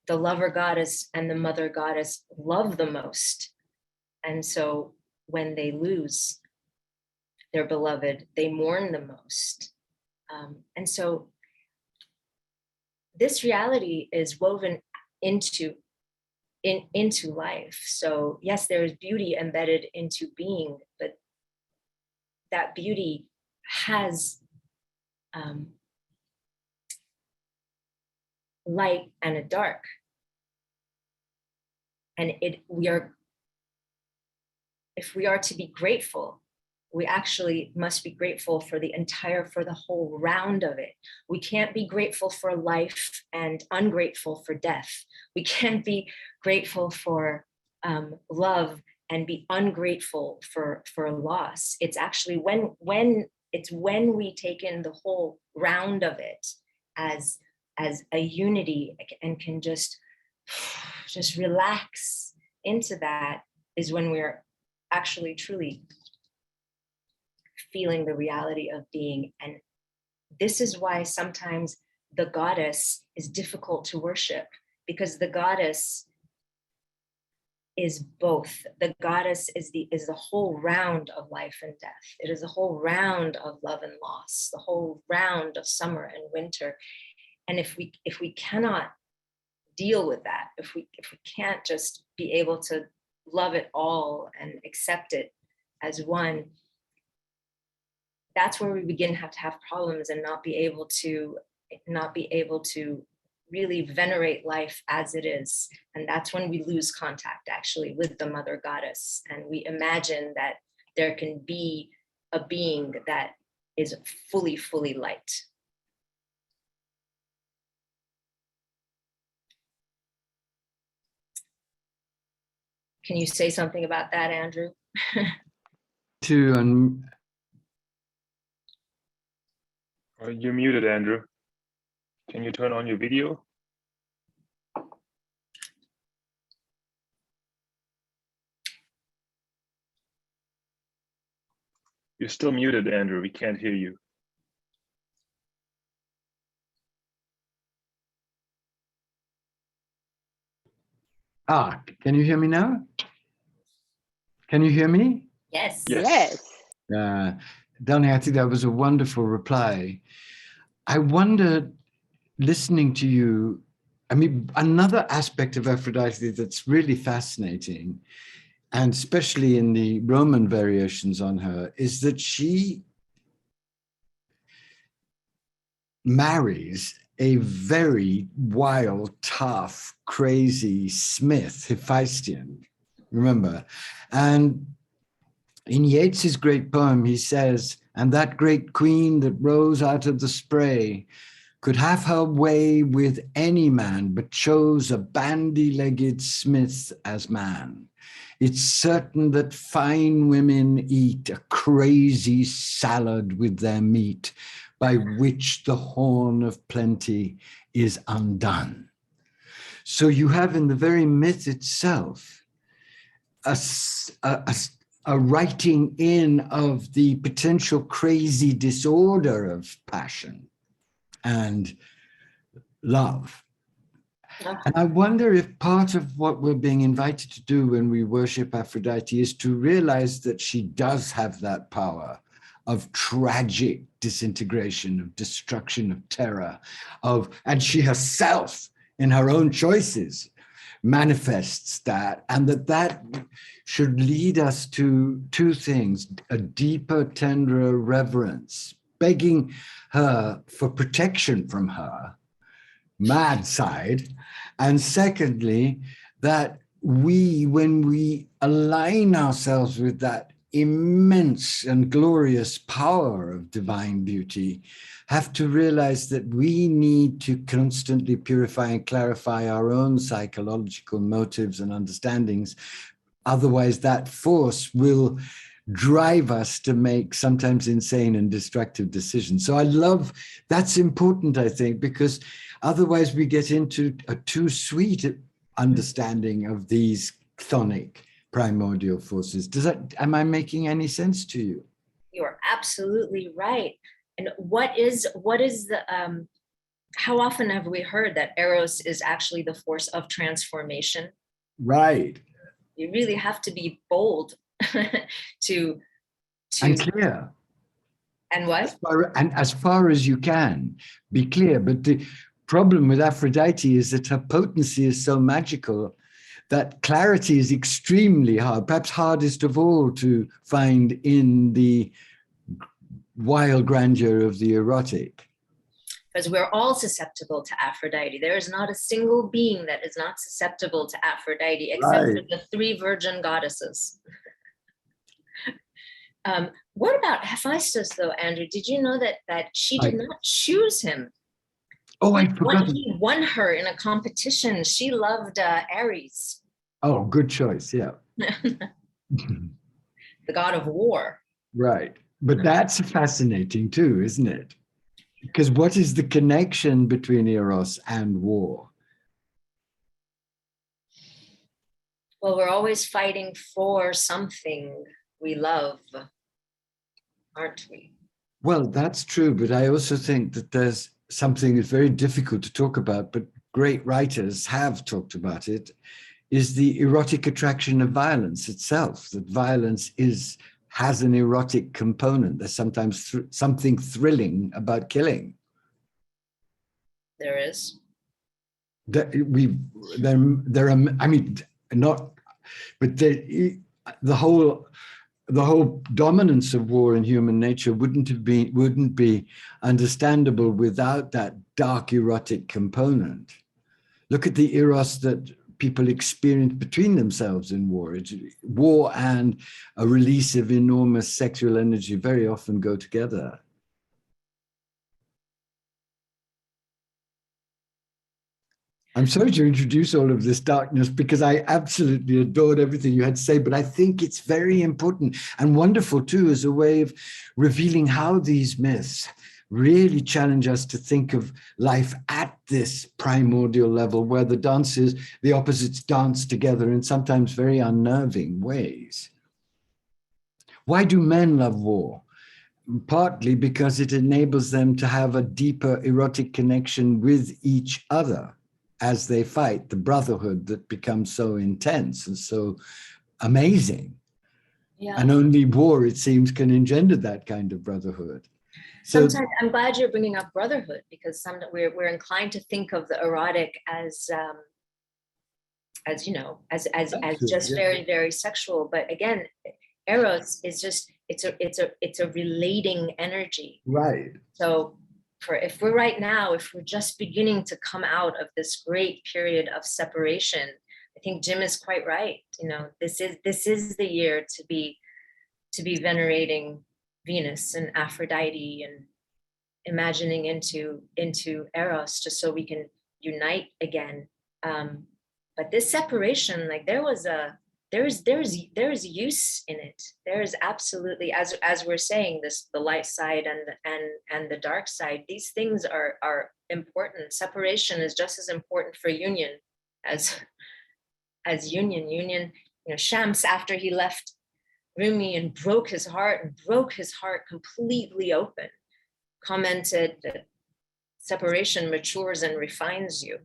the lover goddess and the mother goddess love the most. And so when they lose their beloved, they mourn the most. And so this reality is woven into life. So yes, there is beauty embedded into being, but that beauty has light and a dark. And if we are to be grateful, we actually must be grateful for the whole round of it. We can't be grateful for life and ungrateful for death. We can't be grateful for love and be ungrateful for loss. It's actually when we take in the whole round of it as a unity and can just relax into that, is when we're actually truly feeling the reality of being. And this is why sometimes the goddess is difficult to worship, because the goddess is both. The goddess is the whole round of life and death. It is the whole round of love and loss, the whole round of summer and winter. And if we cannot deal with that, if we can't just be able to love it all and accept it as one, that's where we begin to have problems and not be able to really venerate life as it is. And that's when we lose contact actually with the mother goddess, and we imagine that there can be a being that is fully light. Can you say something about that, Andrew? You're muted, Andrew. Can you turn on your video? You're still muted, Andrew. We can't hear you. Can you hear me now? Can you hear me? Yes. Yes. Donnie, I think that was a wonderful reply. I wondered, listening to you, I mean, another aspect of Aphrodite that's really fascinating, and especially in the Roman variations on her, is that she marries a very wild, tough, crazy smith, Hephaestion, remember? And in Yeats's great poem, he says, "And that great queen that rose out of the spray could have her way with any man, but chose a bandy-legged smith as man. It's certain that fine women eat a crazy salad with their meat, by which the horn of plenty is undone." So you have in the very myth itself a writing in of the potential crazy disorder of passion and love. And I wonder if part of what we're being invited to do when we worship Aphrodite is to realize that she does have that power of tragic disintegration, of destruction, of terror, and she herself in her own choices manifests that, and that should lead us to two things: a deeper, tenderer reverence, begging her for protection from her mad side, and secondly, that when we align ourselves with that immense and glorious power of divine beauty, have to realize that we need to constantly purify and clarify our own psychological motives and understandings. Otherwise, that force will drive us to make sometimes insane and destructive decisions. So I love, that's important, I think, because otherwise we get into a too sweet understanding of these chthonic primordial forces. Am I making any sense to you? You're absolutely right. And what is the, how often have we heard that Eros is actually the force of transformation? Right. You really have to be bold to and clear. And what? As far as you can, be clear. But the problem with Aphrodite is that her potency is so magical that clarity is extremely hard, perhaps hardest of all to find in the wild grandeur of the erotic. Because we're all susceptible to Aphrodite. There is not a single being that is not susceptible to Aphrodite, except for the 3 virgin goddesses. What about Hephaestus, though, Andrew? Did you know that she did not choose him? Oh, I forgot. He won her in a competition. She loved Ares. Oh, good choice, yeah. The god of war. Right. But that's fascinating too, isn't it? Because what is the connection between Eros and war? Well, we're always fighting for something we love, aren't we? Well, that's true, but I also think that there's something that's very difficult to talk about, but great writers have talked about it, is the erotic attraction of violence itself, that violence has an erotic component. There's sometimes something thrilling about killing. There is. There are, I mean, not, but the whole dominance of war in human nature wouldn't be understandable without that dark erotic component. Look at the eros that people experience between themselves in war. War and a release of enormous sexual energy very often go together. I'm sorry to introduce all of this darkness because I absolutely adored everything you had to say, but I think it's very important and wonderful too as a way of revealing how these myths really challenge us to think of life at this primordial level where the opposites dance together in sometimes very unnerving ways. Why do men love war? Partly because it enables them to have a deeper erotic connection with each other as they fight, the brotherhood that becomes so intense and so amazing. Yeah. And only war, it seems, can engender that kind of brotherhood. So, sometimes I'm glad you're bringing up brotherhood, because we're inclined to think of the erotic as you know, as just very, very sexual. But again, eros is just it's a relating energy. Right. So if we're just beginning to come out of this great period of separation, I think Jim is quite right. You know, this is the year to be venerating Venus and Aphrodite and imagining into Eros, just so we can unite again. But this separation, like there is use in it. There is absolutely, as we're saying, the light side and the dark side. These things are important. Separation is just as important for union as union. Union, you know, Shams, after he left Rumi and broke his heart completely open, commented that separation matures and refines you.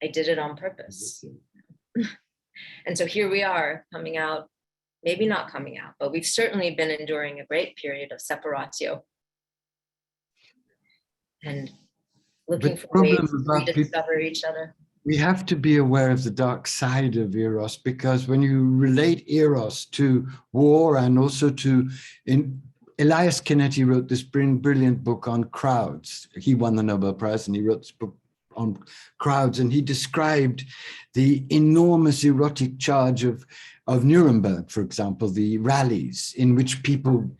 I did it on purpose. And so here we are coming out, maybe not coming out, but we've certainly been enduring a great period of separatio and looking for ways to rediscover each other. We have to be aware of the dark side of Eros, because when you relate Eros to war and also Elias Canetti wrote this brilliant book on crowds. He won the Nobel Prize and he wrote this book on crowds, and he described the enormous erotic charge of Nuremberg, for example, the rallies in which people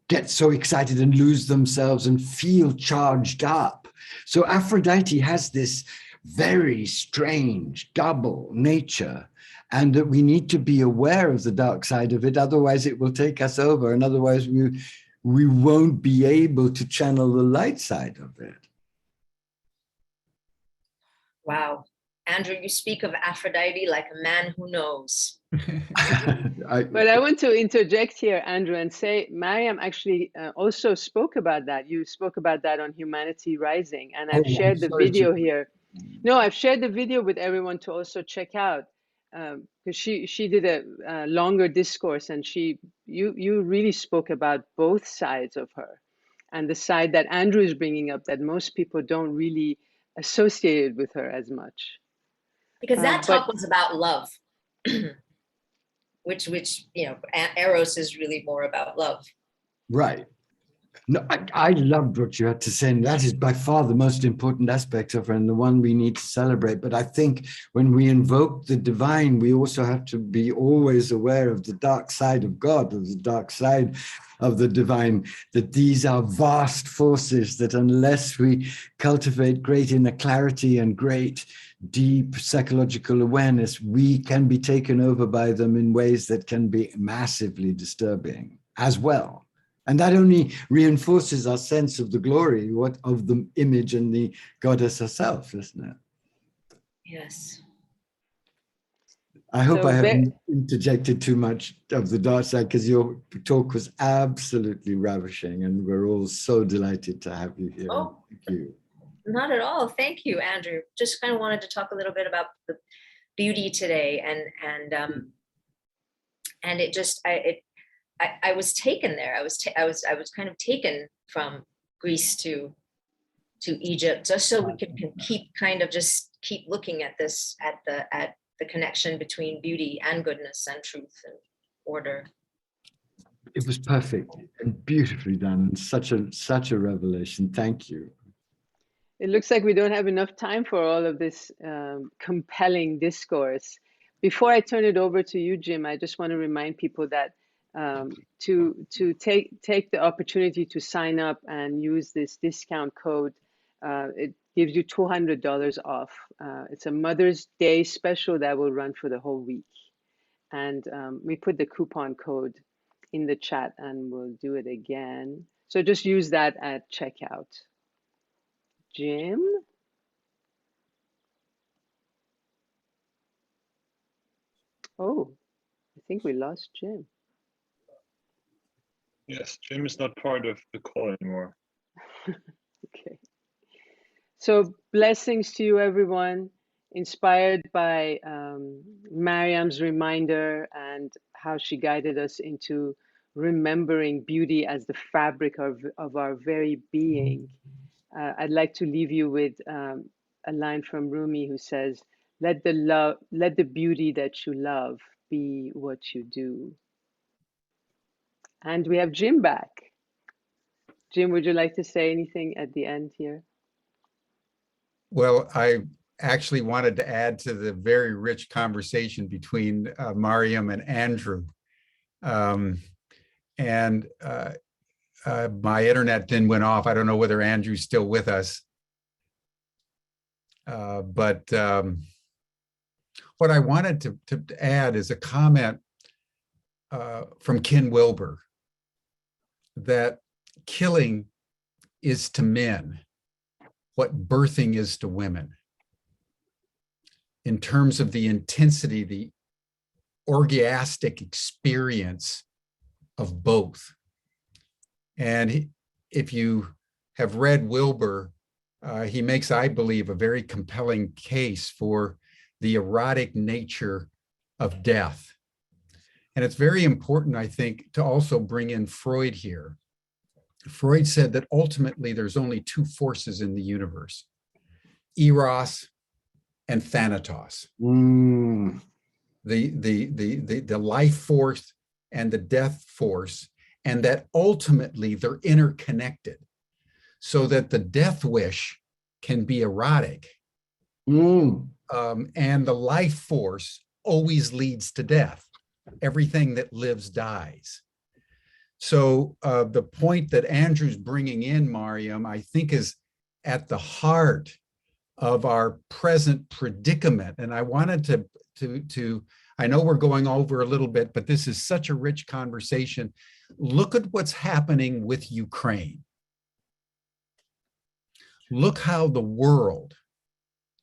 get so excited and lose themselves and feel charged up. So Aphrodite has this very strange double nature, and that we need to be aware of the dark side of it, otherwise it will take us over, and otherwise we won't be able to channel the light side of it. Wow. Andrew, you speak of Aphrodite like a man who knows. But I want to interject here, Andrew, and say Mariam actually also spoke about that. You spoke about that on Humanity Rising, and I've shared the video here. No, I've shared the video with everyone to also check out, because she did a longer discourse, and you really spoke about both sides of her, and the side that Andrew is bringing up that most people don't really associate with her as much. Because that talk was about love, which you know, Eros is really more about love. Right. No, I loved what you had to say, and that is by far the most important aspect of her and the one we need to celebrate. But I think when we invoke the divine, we also have to be always aware of the dark side of God, of the dark side of the divine, that these are vast forces that unless we cultivate great inner clarity and great deep psychological awareness, we can be taken over by them in ways that can be massively disturbing as well. And that only reinforces our sense of the glory of the image and the goddess herself, isn't it? Yes. I hope I haven't interjected too much of the dark side, because your talk was absolutely ravishing, and we're all so delighted to have you here. Oh, thank you. Not at all. Thank you, Andrew. Just kind of wanted to talk a little bit about the beauty today, and it just I was taken there. I was kind of taken from Greece to Egypt, just so we can keep kind of just keep looking at this at the connection between beauty and goodness and truth and order. It was perfect and beautifully done, and such a revelation. Thank you. It looks like we don't have enough time for all of this compelling discourse. Before I turn it over to you, Jim, I just want to remind people that to take the opportunity to sign up and use this discount code. It gives you $200 off. It's a Mother's Day special that will run for the whole week. And we put the coupon code in the chat, and we'll do it again. So just use that at checkout. Jim? Oh, I think we lost Jim. Yes, Jim is not part of the call anymore. Okay. So blessings to you, everyone. Inspired by Mariam's reminder and how she guided us into remembering beauty as the fabric of our very being. I'd like to leave you with a line from Rumi who says, let the beauty that you love be what you do. And we have Jim back. Jim, would you like to say anything at the end here? Well, I actually wanted to add to the very rich conversation between Mariam and Andrew. My internet then went off. I don't know whether Andrew's still with us. But what I wanted to add is a comment from Ken Wilber, that killing is to men what birthing is to women, in terms of the intensity, the orgastic experience of both. And if you have read Wilber, he makes, I believe, a very compelling case for the erotic nature of death. And it's very important, I think, to also bring in Freud here. Freud said that ultimately there's only two forces in the universe, eros and thanatos. The life force and the death force, and that ultimately they're interconnected, so that the death wish can be erotic, and the life force always leads to death. Everything that lives dies. So the point that Andrew's bringing in, Mariam, I think is at the heart of our present predicament. And I wanted to I know we're going over a little bit, but this is such a rich conversation. Look at what's happening with Ukraine. Look how the world,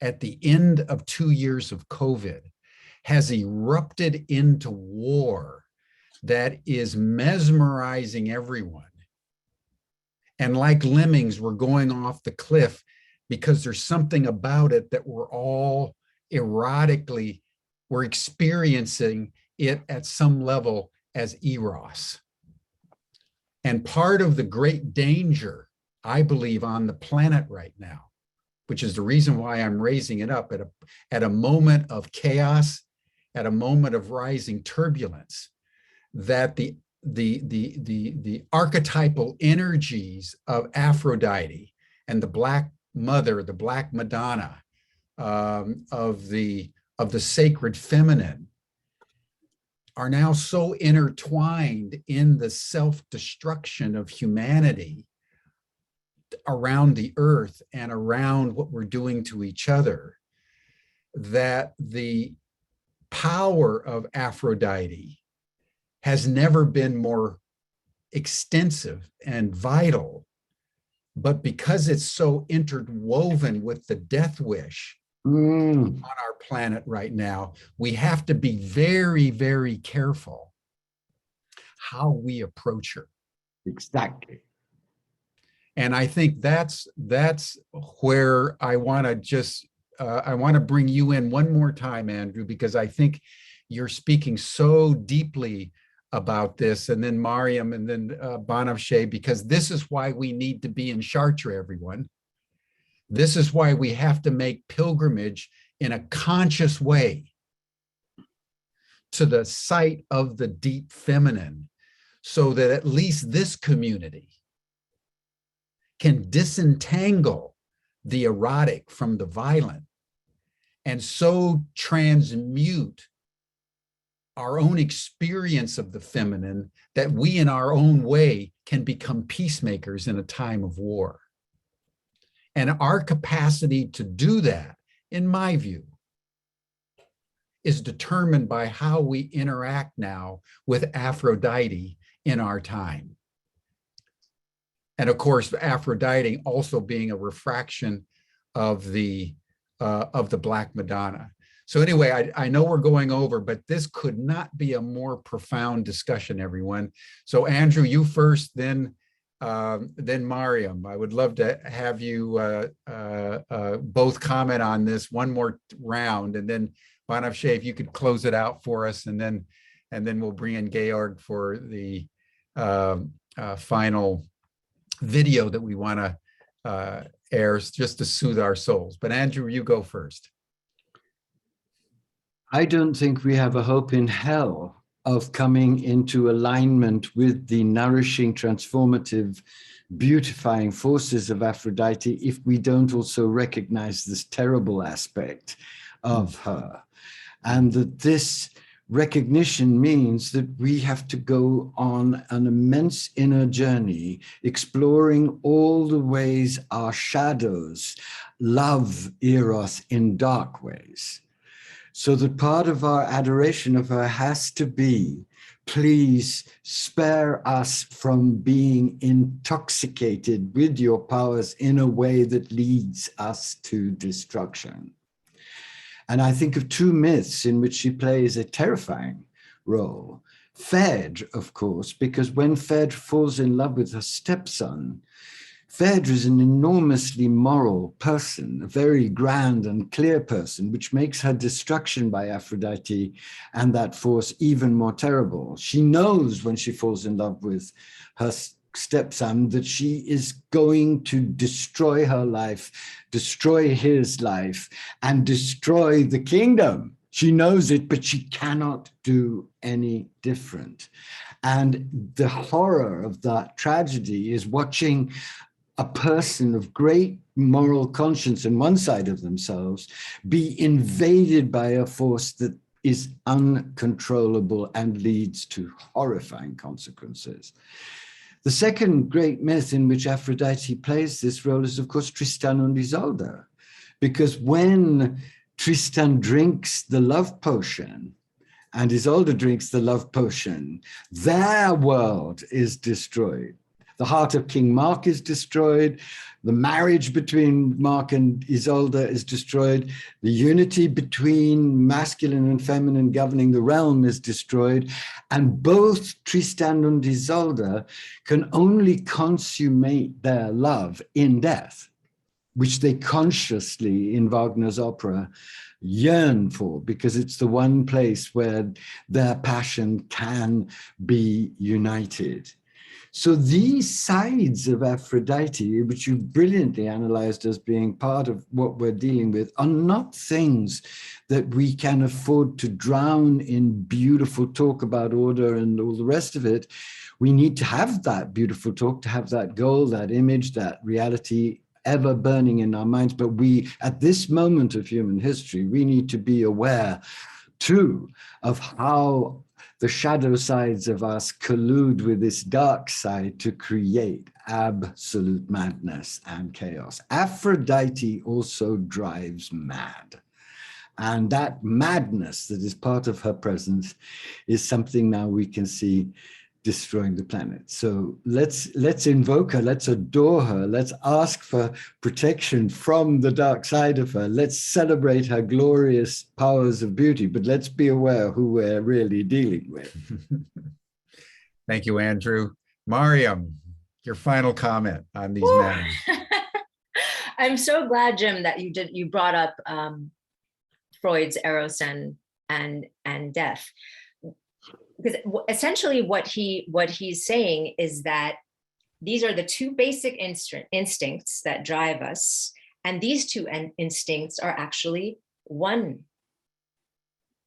at the end of 2 years of COVID, has erupted into war that is mesmerizing everyone. And like lemmings, we're going off the cliff because there's something about it that we're all erotically, we're experiencing it at some level as eros. And part of the great danger, I believe, on the planet right now, which is the reason why I'm raising it up at a moment of chaos, at a moment of rising turbulence, that the archetypal energies of Aphrodite and the Black Mother, the Black Madonna, of the sacred feminine, are now so intertwined in the self-destruction of humanity around the earth and around what we're doing to each other, that the power of Aphrodite has never been more extensive and vital. But because it's so interwoven with the death wish on our planet right now, we have to be very, very careful how we approach her. Exactly. And I think that's where I want to just, I want to bring you in one more time, Andrew, because I think you're speaking so deeply about this, and then Mariam, and then Banafsheh, because this is why we need to be in Chartres, everyone. This is why we have to make pilgrimage in a conscious way to the site of the deep feminine, so that at least this community can disentangle the erotic from the violent, and so transmute our own experience of the feminine that we in our own way can become peacemakers in a time of war. And our capacity to do that, in my view, is determined by how we interact now with Aphrodite in our time. And of course, Aphrodite also being a refraction of the Black Madonna. So anyway, I know we're going over, but this could not be a more profound discussion, everyone. So Andrew, you first, then Mariam. I would love to have you both comment on this one more round, and then Banafsheh, if you could close it out for us, and then we'll bring in Georg for the final video that we want to air, just to soothe our souls. But Andrew, you go first. I don't think we have a hope in hell of coming into alignment with the nourishing, transformative, beautifying forces of Aphrodite if we don't also recognize this terrible aspect of her. And that this recognition means that we have to go on an immense inner journey, exploring all the ways our shadows love Eros in dark ways. So that part of our adoration of her has to be, please spare us from being intoxicated with your powers in a way that leads us to destruction. And I think of two myths in which she plays a terrifying role. Phèdre, of course, because when Phèdre falls in love with her stepson, Phèdre is an enormously moral person, a very grand and clear person, which makes her destruction by Aphrodite and that force even more terrible. She knows when she falls in love with her stepson that she is going to destroy her life, destroy his life, and destroy the kingdom. She knows it, but she cannot do any different. And the horror of that tragedy is watching a person of great moral conscience on one side of themselves be invaded by a force that is uncontrollable and leads to horrifying consequences. The second great myth in which Aphrodite plays this role is, of course, Tristan and Isolde, because when Tristan drinks the love potion and Isolde drinks the love potion, their world is destroyed. The heart of King Mark is destroyed. The marriage between Mark and Isolde is destroyed. The unity between masculine and feminine governing the realm is destroyed. And both Tristan and Isolde can only consummate their love in death, which they consciously, in Wagner's opera, yearn for, because it's the one place where their passion can be united. So these sides of Aphrodite, which you brilliantly analyzed as being part of what we're dealing with, are not things that we can afford to drown in beautiful talk about order and all the rest of it. We need to have that beautiful talk, to have that goal, that image, that reality ever burning in our minds. But we, at this moment of human history, we need to be aware too of how the shadow sides of us collude with this dark side to create absolute madness and chaos. Aphrodite also drives mad. And that madness that is part of her presence is something now we can see destroying the planet. So let's invoke her, let's adore her, let's ask for protection from the dark side of her. Let's celebrate her glorious powers of beauty, but let's be aware who we're really dealing with. Thank you, Andrew. Mariam, your final comment on these Whew. matters. I'm so glad, Jim, that you brought up Freud's Eros and death, because essentially what he's saying is that these are the two basic instincts that drive us, and these two instincts are actually one.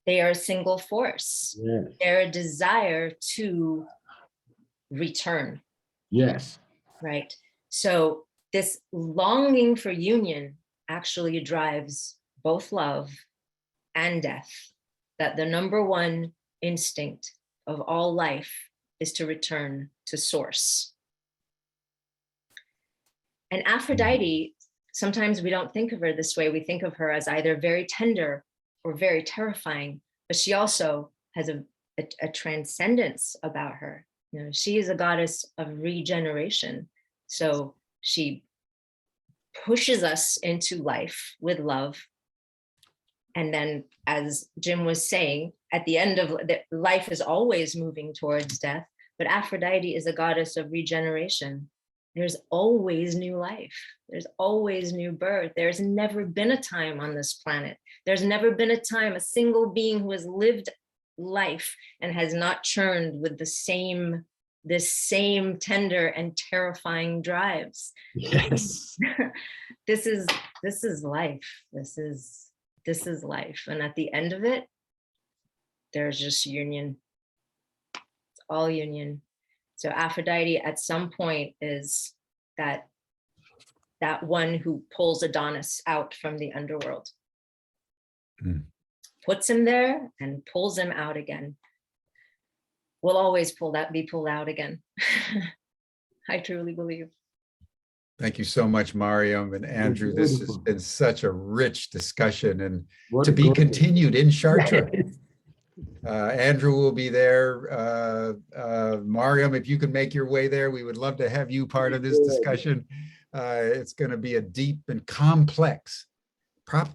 They are a single force. Yes. They're a desire to return. Yes. Right. So this longing for union actually drives both love and death, that the number one instinct of all life is to return to source. And Aphrodite, sometimes we don't think of her this way. We think of her as either very tender or very terrifying, but she also has a transcendence about her. You know, she is a goddess of regeneration. So she pushes us into life with love. And then, as Jim was saying, at the end of life is always moving towards death, but Aphrodite is a goddess of regeneration. There's always new life. There's always new birth. There's never been a time on this planet. There's never been a time, a single being who has lived life and has not churned with this same tender and terrifying drives. Yes. This is life. This is life. And at the end of it, there's just union. It's all union. So Aphrodite at some point is that one who pulls Adonis out from the underworld, puts him there and pulls him out again. Will always be pulled out again. I truly believe. Thank you so much, Mariam and Andrew. This has been such a rich discussion, and What to a be gorgeous- continued in Chartres. Yes. Andrew will be there. Mariam, if you can make your way there, we would love to have you part of this discussion. It's going to be a deep and complex,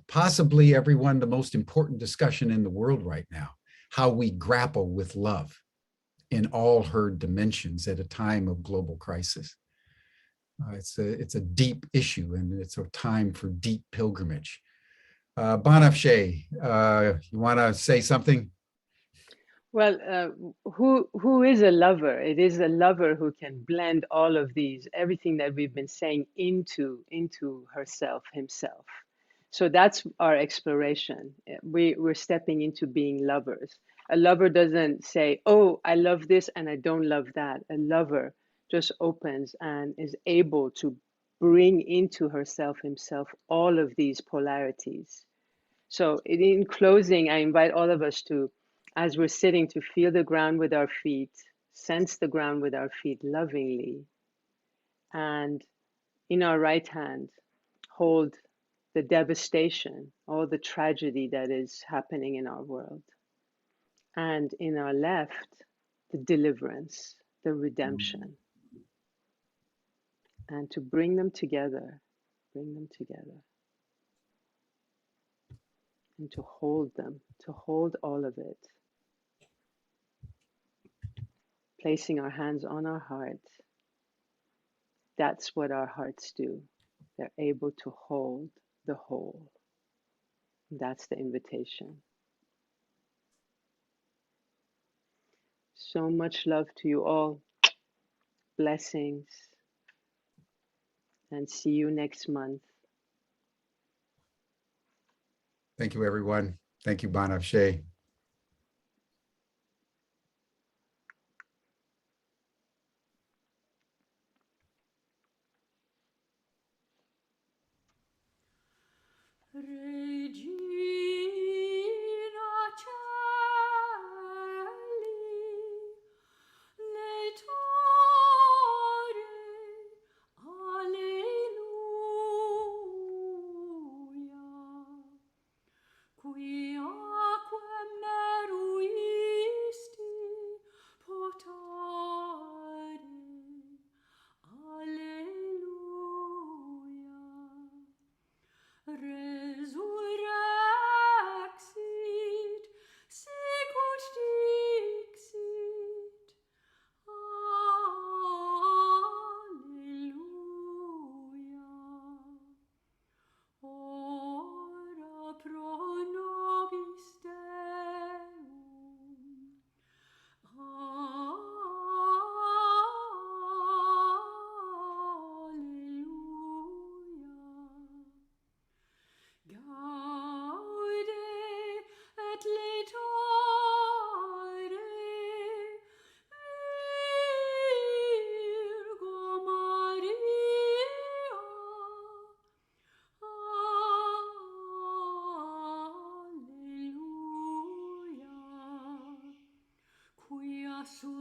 possibly everyone, the most important discussion in the world right now, how we grapple with love in all her dimensions at a time of global crisis. It's a deep issue, and it's a time for deep pilgrimage. Banafshe, you want to say something? Well, who is a lover? It is a lover who can blend all of these, everything that we've been saying into herself, himself. So that's our exploration. We're stepping into being lovers. A lover doesn't say, oh, I love this and I don't love that. A lover just opens and is able to bring into herself, himself, all of these polarities. So in closing, I invite all of us to, as we're sitting, to feel the ground with our feet, sense the ground with our feet lovingly, and in our right hand, hold the devastation, all the tragedy that is happening in our world. And in our left, the deliverance, the redemption. And to bring them together, and to hold them, to hold all of it. Placing our hands on our heart. That's what our hearts do. They're able to hold the whole. That's the invitation. So much love to you all. Blessings. And see you next month. Thank you, everyone. Thank you, Banafshe. su